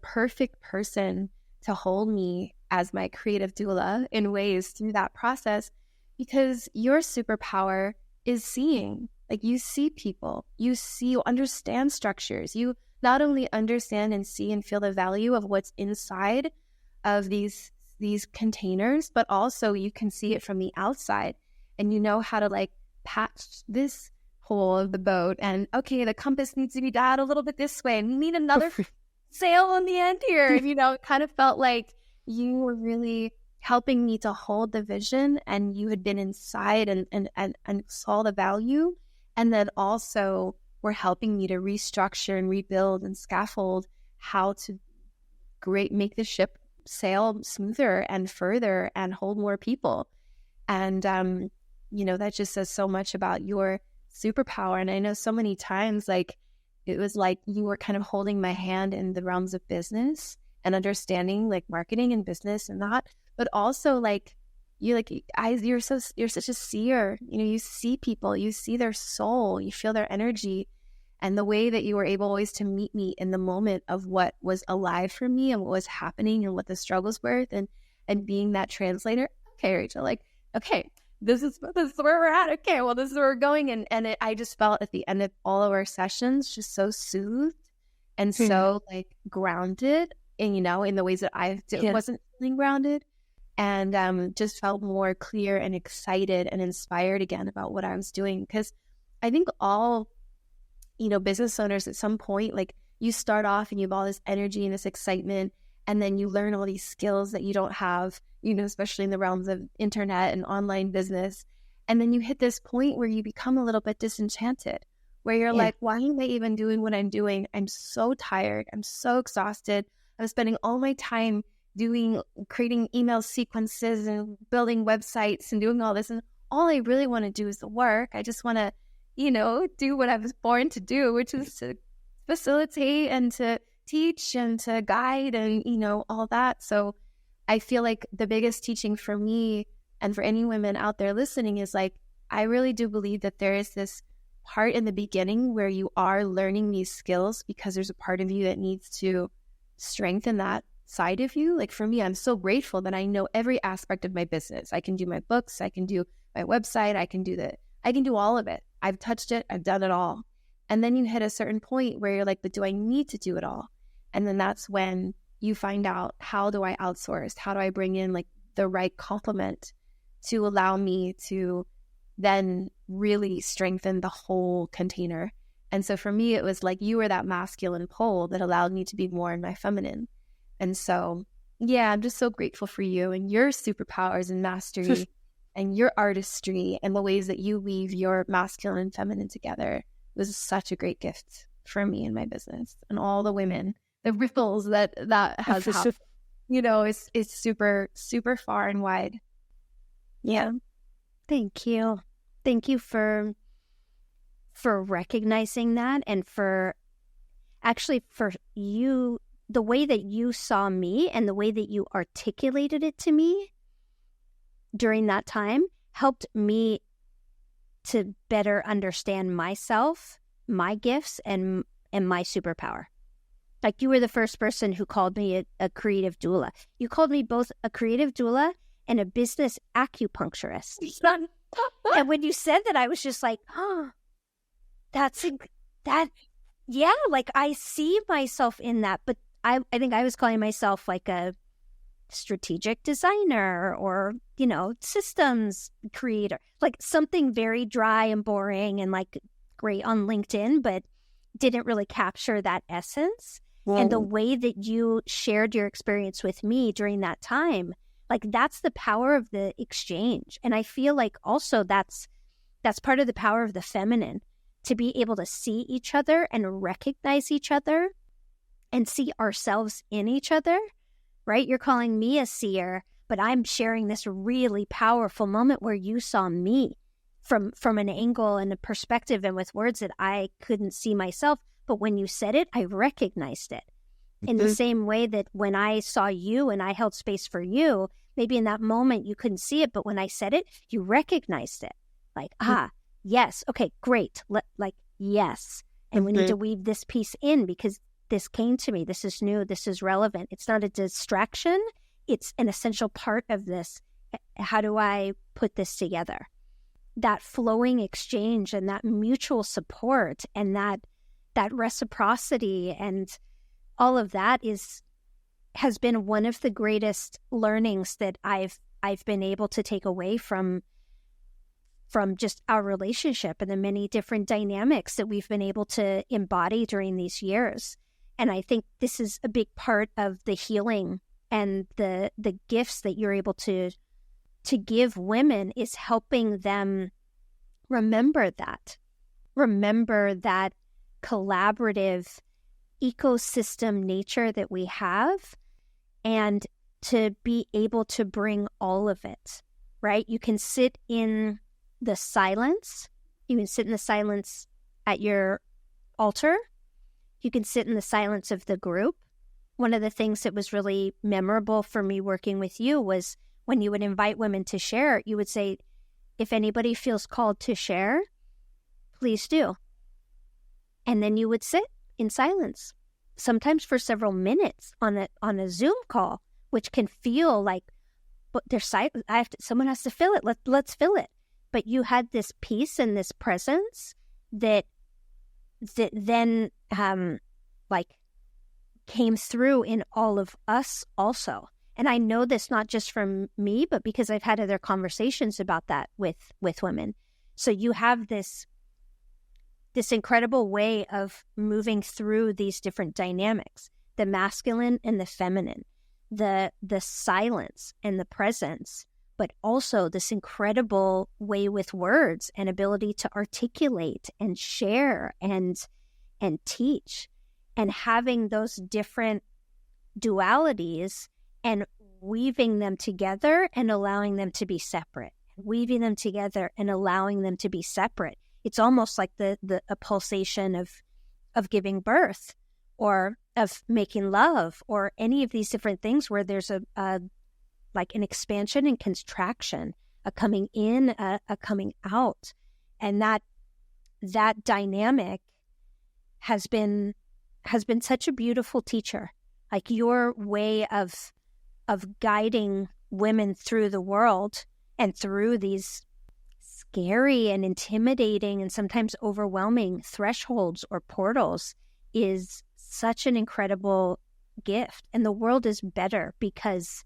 perfect person to hold me as my creative doula in ways through that process, because your superpower is seeing. Like, you see people, you understand structures, you not only understand and see and feel the value of what's inside of these containers, but also you can see it from the outside, and you know how to patch this hole of the boat, and okay, the compass needs to be dialed a little bit this way, and we need another sail on the end here. And it kind of felt like you were really helping me to hold the vision, and you had been inside and saw the value, and then also were helping me to restructure and rebuild and scaffold how to make the ship sail smoother and further and hold more people. And that just says so much about your superpower. And I know so many times it was like you were kind of holding my hand in the realms of business and understanding marketing and business and that, but also you're such a seer. You see people, you see their soul, you feel their energy, and the way that you were able always to meet me in the moment of what was alive for me and what was happening and what the struggles were, and being that translator. Okay, Rachel, okay, this is where we're at. Okay, well, this is where we're going. And I just felt at the end of all of our sessions just so soothed and so grounded, and in the ways that I wasn't feeling grounded, and just felt more clear and excited and inspired again about what I was doing. Because I think all business owners at some point, you start off and you have all this energy and this excitement, and then you learn all these skills that you don't have, especially in the realms of internet and online business. And then you hit this point where you become a little bit disenchanted, where you're like, why am I even doing what I'm doing? I'm so tired. I'm so exhausted. I'm spending all my time creating email sequences and building websites and doing all this. And all I really want to do is the work. I just want to, do what I was born to do, which is to facilitate and to teach and to guide and, all that. So I feel like the biggest teaching for me and for any women out there listening is I really do believe that there is this part in the beginning where you are learning these skills because there's a part of you that needs to strengthen that side of you. For me, I'm so grateful that I know every aspect of my business. I can do my books, I can do my website, I can do all of it. I've touched it, I've done it all. And then you hit a certain point where you're like, but do I need to do it all? And then that's when you find out, how do I outsource? How do I bring in the right complement to allow me to then really strengthen the whole container? And so for me, it was you were that masculine pole that allowed me to be more in my feminine. And so, yeah, I'm just so grateful for you and your superpowers and mastery and your artistry and the ways that you weave your masculine and feminine together. It was such a great gift for me and my business and all the women. The ripples that has happened, it's super, super far and wide. Yeah. Thank you. Thank you for recognizing that, and for you, the way that you saw me and the way that you articulated it to me during that time helped me to better understand myself, my gifts, and my superpower. You were the first person who called me a creative doula. You called me both a creative doula and a business acupuncturist. And when you said that, I was just like, oh, that, yeah, like I see myself in that, but I think I was calling myself like a strategic designer or, systems creator, like something very dry and boring and like great on LinkedIn, but didn't really capture that essence. And the way that you shared your experience with me during that time, like that's the power of the exchange. And I feel like also that's part of the power of the feminine, to be able to see each other and recognize each other and see ourselves in each other, right? You're calling me a seer, but I'm sharing this really powerful moment where you saw me from an angle and a perspective and with words that I couldn't see myself. But when you said it, I recognized it. In the same way that when I saw you and I held space for you, maybe in that moment you couldn't see it, but when I said it, you recognized it. Like, yes, okay, great. Yes. And we need to weave this piece in because this came to me. This is new. This is relevant. It's not a distraction. It's an essential part of this. How do I put this together? That flowing exchange and that mutual support and that reciprocity and all of that has been one of the greatest learnings that I've been able to take away from just our relationship and the many different dynamics that we've been able to embody during these years. And I think this is a big part of the healing and the gifts that you're able to give women, is helping them remember that collaborative ecosystem nature that we have, and to be able to bring all of it, right? You can sit in the silence. You can sit in the silence at your altar. You can sit in the silence of the group. One of the things that was really memorable for me working with you was when you would invite women to share, you would say, if anybody feels called to share, please do. And then you would sit in silence, sometimes for several minutes on a Zoom call, which can feel like, but there's silence. Someone has to fill it. Let's fill it. But you had this peace and this presence that then came through in all of us also. And I know this not just from me, but because I've had other conversations about that with women. So you have this incredible way of moving through these different dynamics, the masculine and the feminine, the silence and the presence, but also this incredible way with words and ability to articulate and share and teach, and having those different dualities and weaving them together and allowing them to be separate, weaving them together and allowing them to be separate. It's almost like a pulsation of giving birth or of making love or any of these different things where there's like an expansion and contraction, a coming in, a coming out. And that dynamic has been such a beautiful teacher. Like your way of guiding women through the world and through these scary and intimidating and sometimes overwhelming thresholds or portals is such an incredible gift. And the world is better because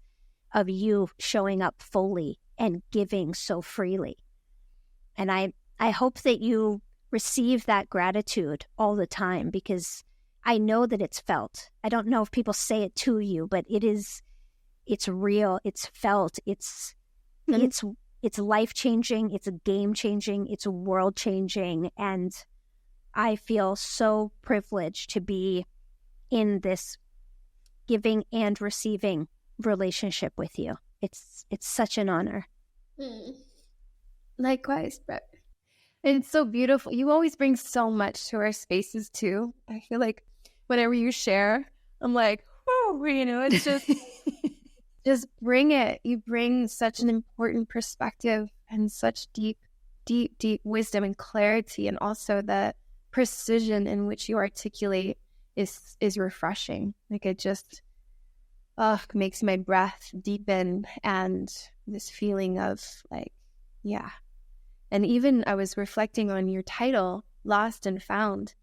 of you showing up fully and giving so freely. And I hope that you receive that gratitude all the time, because I know that it's felt. I don't know if people say it to you, but it's real, it's felt, it's life-changing, it's game-changing, it's world-changing. And I feel so privileged to be in this giving and receiving relationship with you. It's such an honor. Likewise, Brett. It's so beautiful. You always bring so much to our spaces too. I feel like whenever you share, I'm like, oh, it's just just bring it. You bring such an important perspective and such deep wisdom and clarity, and also the precision in which you articulate is refreshing. Like it just makes my breath deepen, and this feeling of like, yeah. And even I was reflecting on your title, lost and found.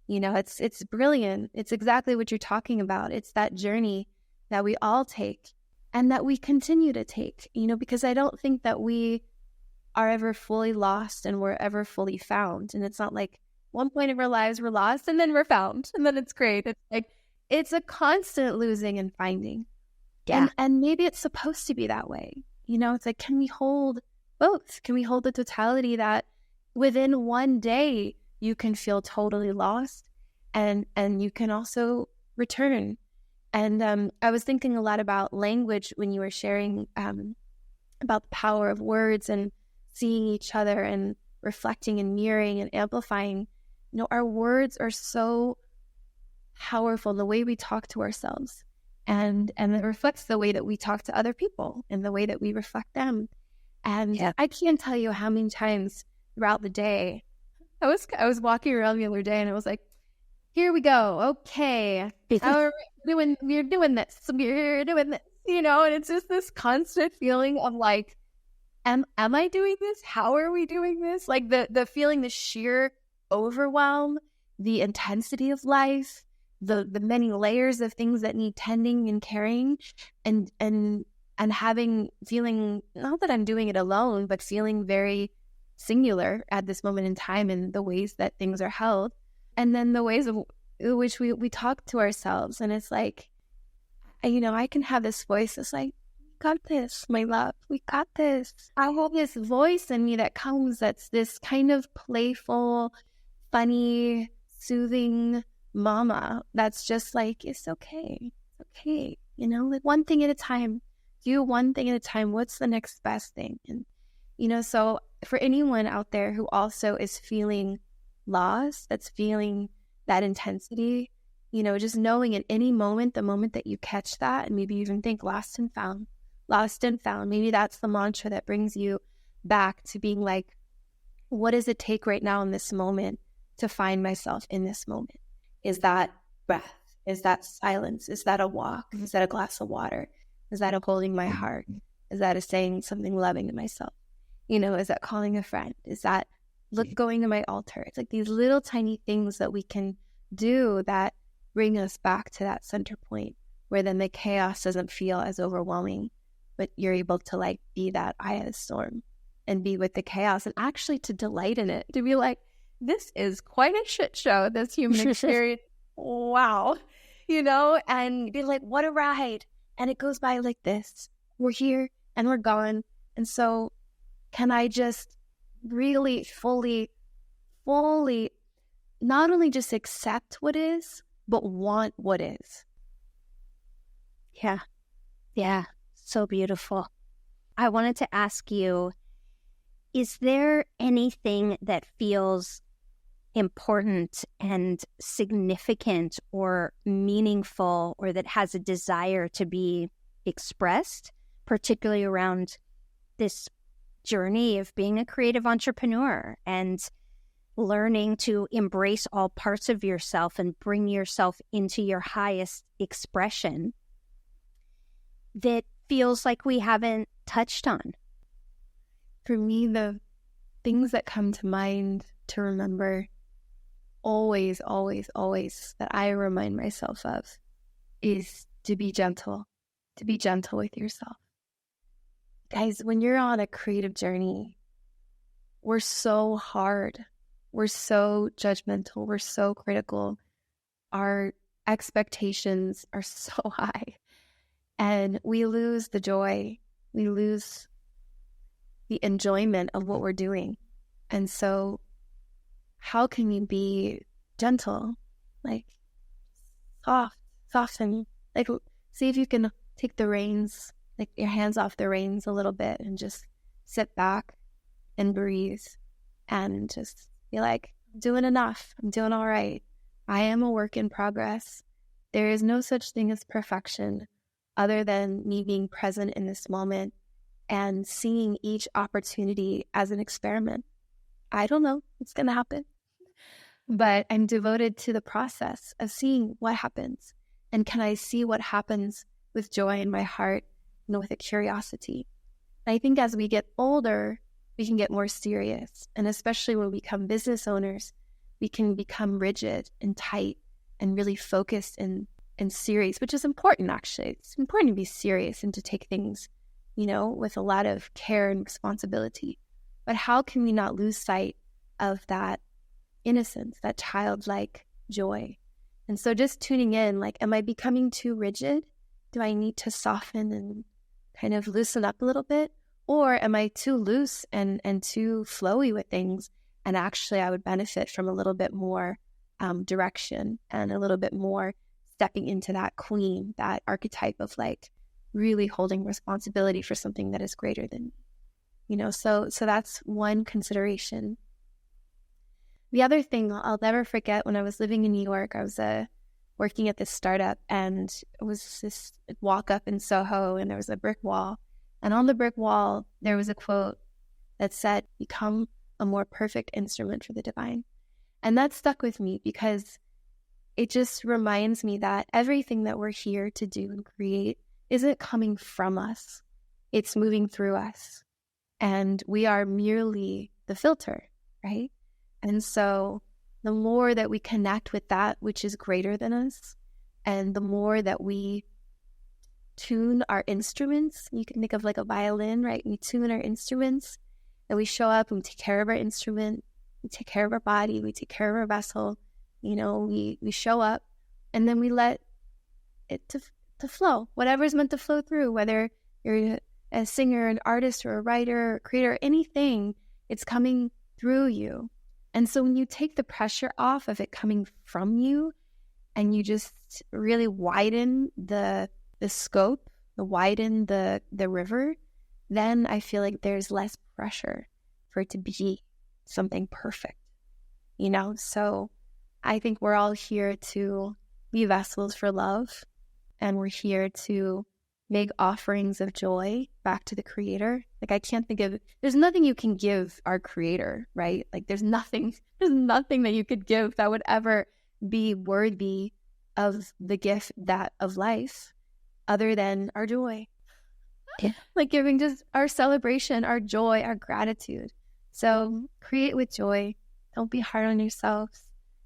It's brilliant. It's exactly what you're talking about. It's that journey that we all take and that we continue to take, because I don't think that we are ever fully lost and we're ever fully found. And it's not like one point of our lives we're lost and then we're found and then it's great. It's like, it's a constant losing and finding. Yeah. And maybe it's supposed to be that way. It's like, can we hold both? Can we hold the totality that within one day you can feel totally lost and you can also return? And I was thinking a lot about language when you were sharing about the power of words and seeing each other and reflecting and mirroring and amplifying. Our words are so powerful, the way we talk to ourselves. And it reflects the way that we talk to other people and the way that we reflect them. And I can't tell you how many times throughout the day, I was walking around the other day and I was like, here we go. Okay. We're doing this. And it's just this constant feeling of like, am I doing this? How are we doing this? Like the feeling, the sheer overwhelm, the intensity of life, the many layers of things that need tending and caring, and feeling, not that I'm doing it alone, but feeling very singular at this moment in time in the ways that things are held. And then the ways of which we talk to ourselves. And it's like, I can have this voice that's like, got this, my love, we got this. I have this voice in me that comes, that's this kind of playful, funny, soothing mama that's just like, it's okay, like one thing at a time, do one thing at a time. What's the next best thing? And so for anyone out there who also is feeling lost, that's feeling that intensity, just knowing at any moment, the moment that you catch that, and maybe even think lost and found, maybe that's the mantra that brings you back to being like, what does it take right now in this moment to find myself in this moment? Is that breath? Is that silence? Is that a walk? Is that a glass of water? Is that a holding my heart? Is that a saying something loving to myself? Is that calling a friend? Is that going to my altar? It's like these little tiny things that we can do that bring us back to that center point where then the chaos doesn't feel as overwhelming, but you're able to like be that eye of the storm and be with the chaos and actually to delight in it, to be like, this is quite a shit show, this human experience. Wow. And be like, what a ride. And it goes by like this. We're here and we're gone. And so can I just really fully, not only just accept what is, but want what is? Yeah. So beautiful. I wanted to ask you, is there anything that feels important and significant or meaningful, or that has a desire to be expressed, particularly around this journey of being a creative entrepreneur and learning to embrace all parts of yourself and bring yourself into your highest expression, that feels like we haven't touched on? For me, the things that come to mind to remember always, that I remind myself of is to be gentle with yourself. Guys, when you're on a creative journey, we're so hard. We're so judgmental. We're so critical. Our expectations are so high. And we lose the joy. We lose the enjoyment of what we're doing. And so how can you be gentle? Like soften. Like see if you can take the reins, like your hands off the reins a little bit and just sit back and breathe and just be like, I'm doing enough. I'm doing all right. I am a work in progress. There is no such thing as perfection other than me being present in this moment and seeing each opportunity as an experiment. I don't know what's going to happen, but I'm devoted to the process of seeing what happens. And can I see what happens with joy in my heart and with a curiosity? And I think as we get older, we can get more serious. And especially when we become business owners, we can become rigid and tight and really focused and serious, which is important, actually. It's important to be serious and to take things, with a lot of care and responsibility. But how can we not lose sight of that innocence, that childlike joy? And so just tuning in, like, am I becoming too rigid? Do I need to soften and kind of loosen up a little bit? Or am I too loose and too flowy with things? And actually, I would benefit from a little bit more direction and a little bit more stepping into that queen, that archetype of like really holding responsibility for something that is greater than me. So that's one consideration. The other thing I'll never forget, when I was living in New York, I was working at this startup, and it was this walk up in Soho, and there was a brick wall. And on the brick wall, there was a quote that said, "Become a more perfect instrument for the divine." And that stuck with me because it just reminds me that everything that we're here to do and create isn't coming from us. It's moving through us. And we are merely the filter, right? And so the more that we connect with that which is greater than us, and the more that we tune our instruments, you can think of like a violin, right? We tune our instruments, and we show up and we take care of our instrument, we take care of our body, we take care of our vessel, we show up, and then we let it to flow, whatever's meant to flow through, whether you're a singer, an artist, or a writer, or creator, anything, it's coming through you. And so when you take the pressure off of it coming from you, and you just really widen the scope, widen the river, then I feel like there's less pressure for it to be something perfect, So I think we're all here to be vessels for love, and we're here to make offerings of joy back to the creator. Like, I can't think of, there's nothing you can give our creator, right? Like there's nothing that you could give that would ever be worthy of the gift of life other than our joy. Yeah. Like giving just our celebration, our joy, our gratitude. So create with joy. Don't be hard on yourselves,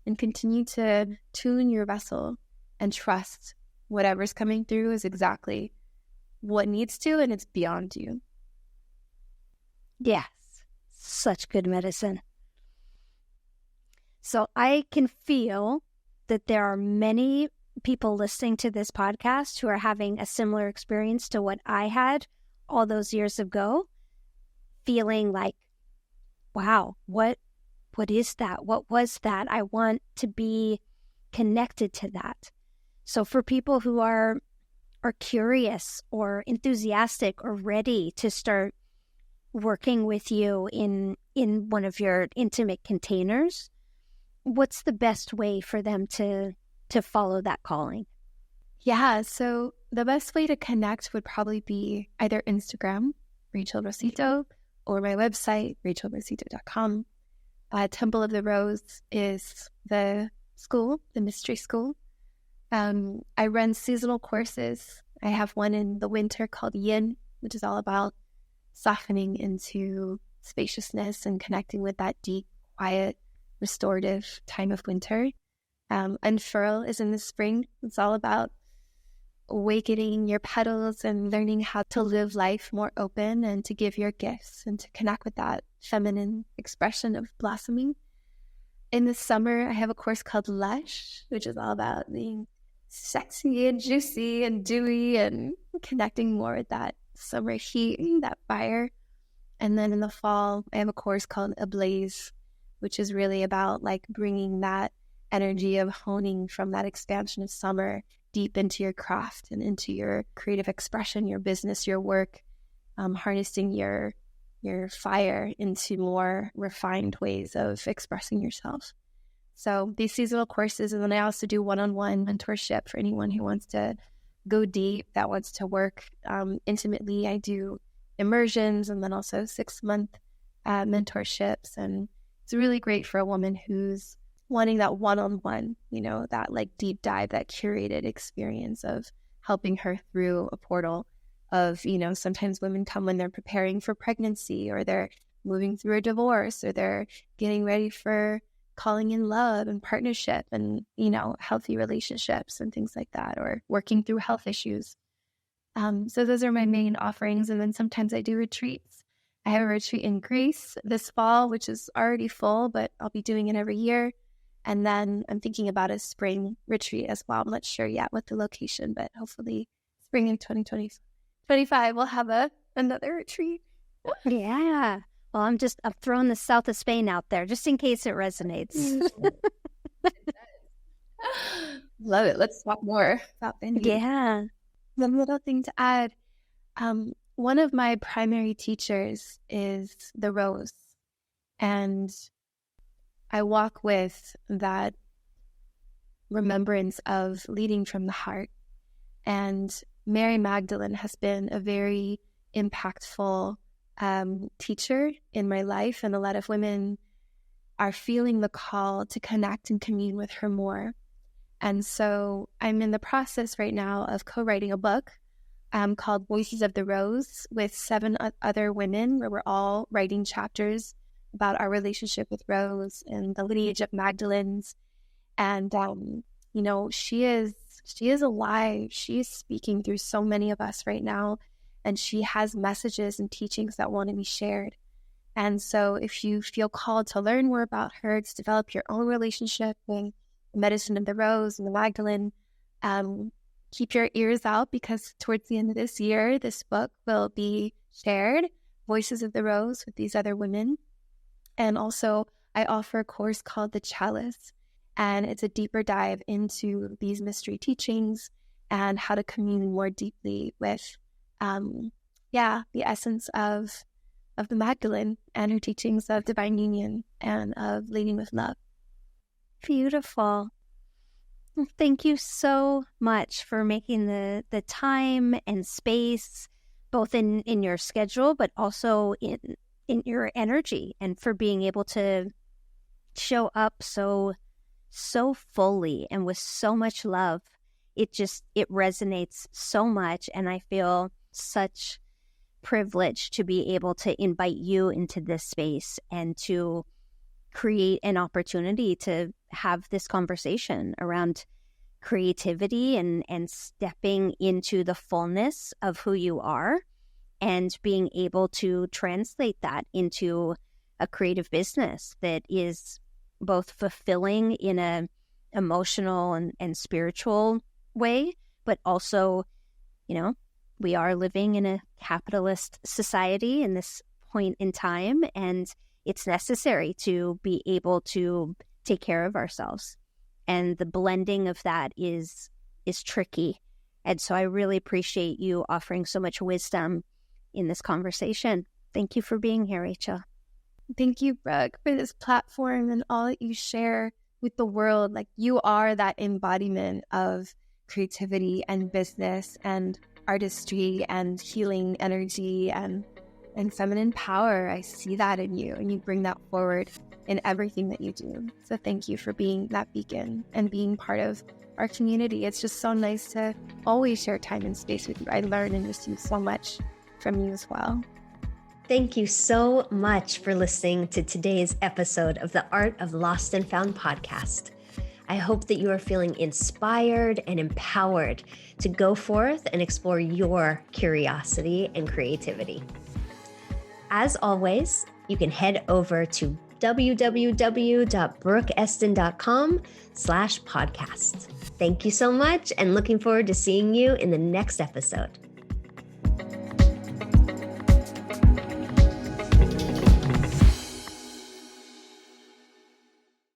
and continue to tune your vessel and trust whatever's coming through is exactly what needs to, and it's beyond you. Yes, such good medicine. So I can feel that there are many people listening to this podcast who are having a similar experience to what I had all those years ago, feeling like, wow, what is that? What was that? I want to be connected to that. So for people who are curious or enthusiastic or ready to start working with you in one of your intimate containers, what's the best way for them to follow that calling? Yeah, so the best way to connect would probably be either Instagram, Rachel Rossitto, or my website, rachelrossitto.com. Temple of the Rose is the school, the mystery school. I run seasonal courses. I have one in the winter called Yin, which is all about softening into spaciousness and connecting with that deep, quiet, restorative time of winter. Unfurl is in the spring. It's all about awakening your petals and learning how to live life more open and to give your gifts and to connect with that feminine expression of blossoming. In the summer, I have a course called Lush, which is all about being sexy and juicy and dewy and connecting more with that summer heat, that fire. And then in the fall, I have a course called Ablaze, which is really about like bringing that energy of honing from that expansion of summer deep into your craft and into your creative expression, your business, your work, harnessing your fire into more refined ways of expressing yourself. So these seasonal courses, and then I also do one-on-one mentorship for anyone who wants to go deep, that wants to work intimately. I do immersions and then also 6-month mentorships, and it's really great for a woman who's wanting that one-on-one, that like deep dive, that curated experience of helping her through a portal of, sometimes women come when they're preparing for pregnancy, or they're moving through a divorce, or they're getting ready for calling in love and partnership and, healthy relationships and things like that, or working through health issues. So those are my main offerings. And then sometimes I do retreats. I have a retreat in Greece this fall, which is already full, but I'll be doing it every year. And then I'm thinking about a spring retreat as well. I'm not sure yet what the location, but hopefully spring of 2025 we'll have another retreat. Yeah. Well, I'm throwing the south of Spain out there just in case it resonates. Love it. Let's talk more about venues. Yeah. One little thing to add. One of my primary teachers is the rose, and I walk with that remembrance of leading from the heart. And Mary Magdalene has been a very impactful teacher in my life, and a lot of women are feeling the call to connect and commune with her more. And so I'm in the process right now of co-writing a book called Voices of the Rose with 7 other women, where we're all writing chapters about our relationship with Rose and the lineage of Magdalenes. And, she is alive. She is speaking through so many of us right now. And she has messages and teachings that want to be shared. And so if you feel called to learn more about her, to develop your own relationship with the medicine of the rose and the Magdalene, keep your ears out, because towards the end of this year, this book will be shared, Voices of the Rose, with these other women. And also, I offer a course called The Chalice, and it's a deeper dive into these mystery teachings and how to commune more deeply with, the essence of the Magdalene and her teachings of divine union and of leading with love. Beautiful. Thank you so much for making the time and space, both in your schedule, but also in your energy, and for being able to show up so fully and with so much love. It resonates so much, and I feel such privilege to be able to invite you into this space and to create an opportunity to have this conversation around creativity and stepping into the fullness of who you are, and being able to translate that into a creative business that is both fulfilling in a emotional and spiritual way, but also, we are living in a capitalist society in this point in time, and it's necessary to be able to take care of ourselves. And the blending of that is tricky. And so I really appreciate you offering so much wisdom in this conversation. Thank you for being here, Rachel. Thank you, Brooke, for this platform and all that you share with the world. Like, you are that embodiment of creativity and business and artistry and healing energy and feminine power. I see that in you, and you bring that forward in everything that you do. So thank you for being that beacon and being part of our community. It's just so nice to always share time and space with you. I learn and receive so much from you as well. Thank you so much for listening to today's episode of the Art of Lost and Found podcast. I hope that you are feeling inspired and empowered to go forth and explore your curiosity and creativity. As always, you can head over to www.brookeeston.com/podcast. Thank you so much, and looking forward to seeing you in the next episode.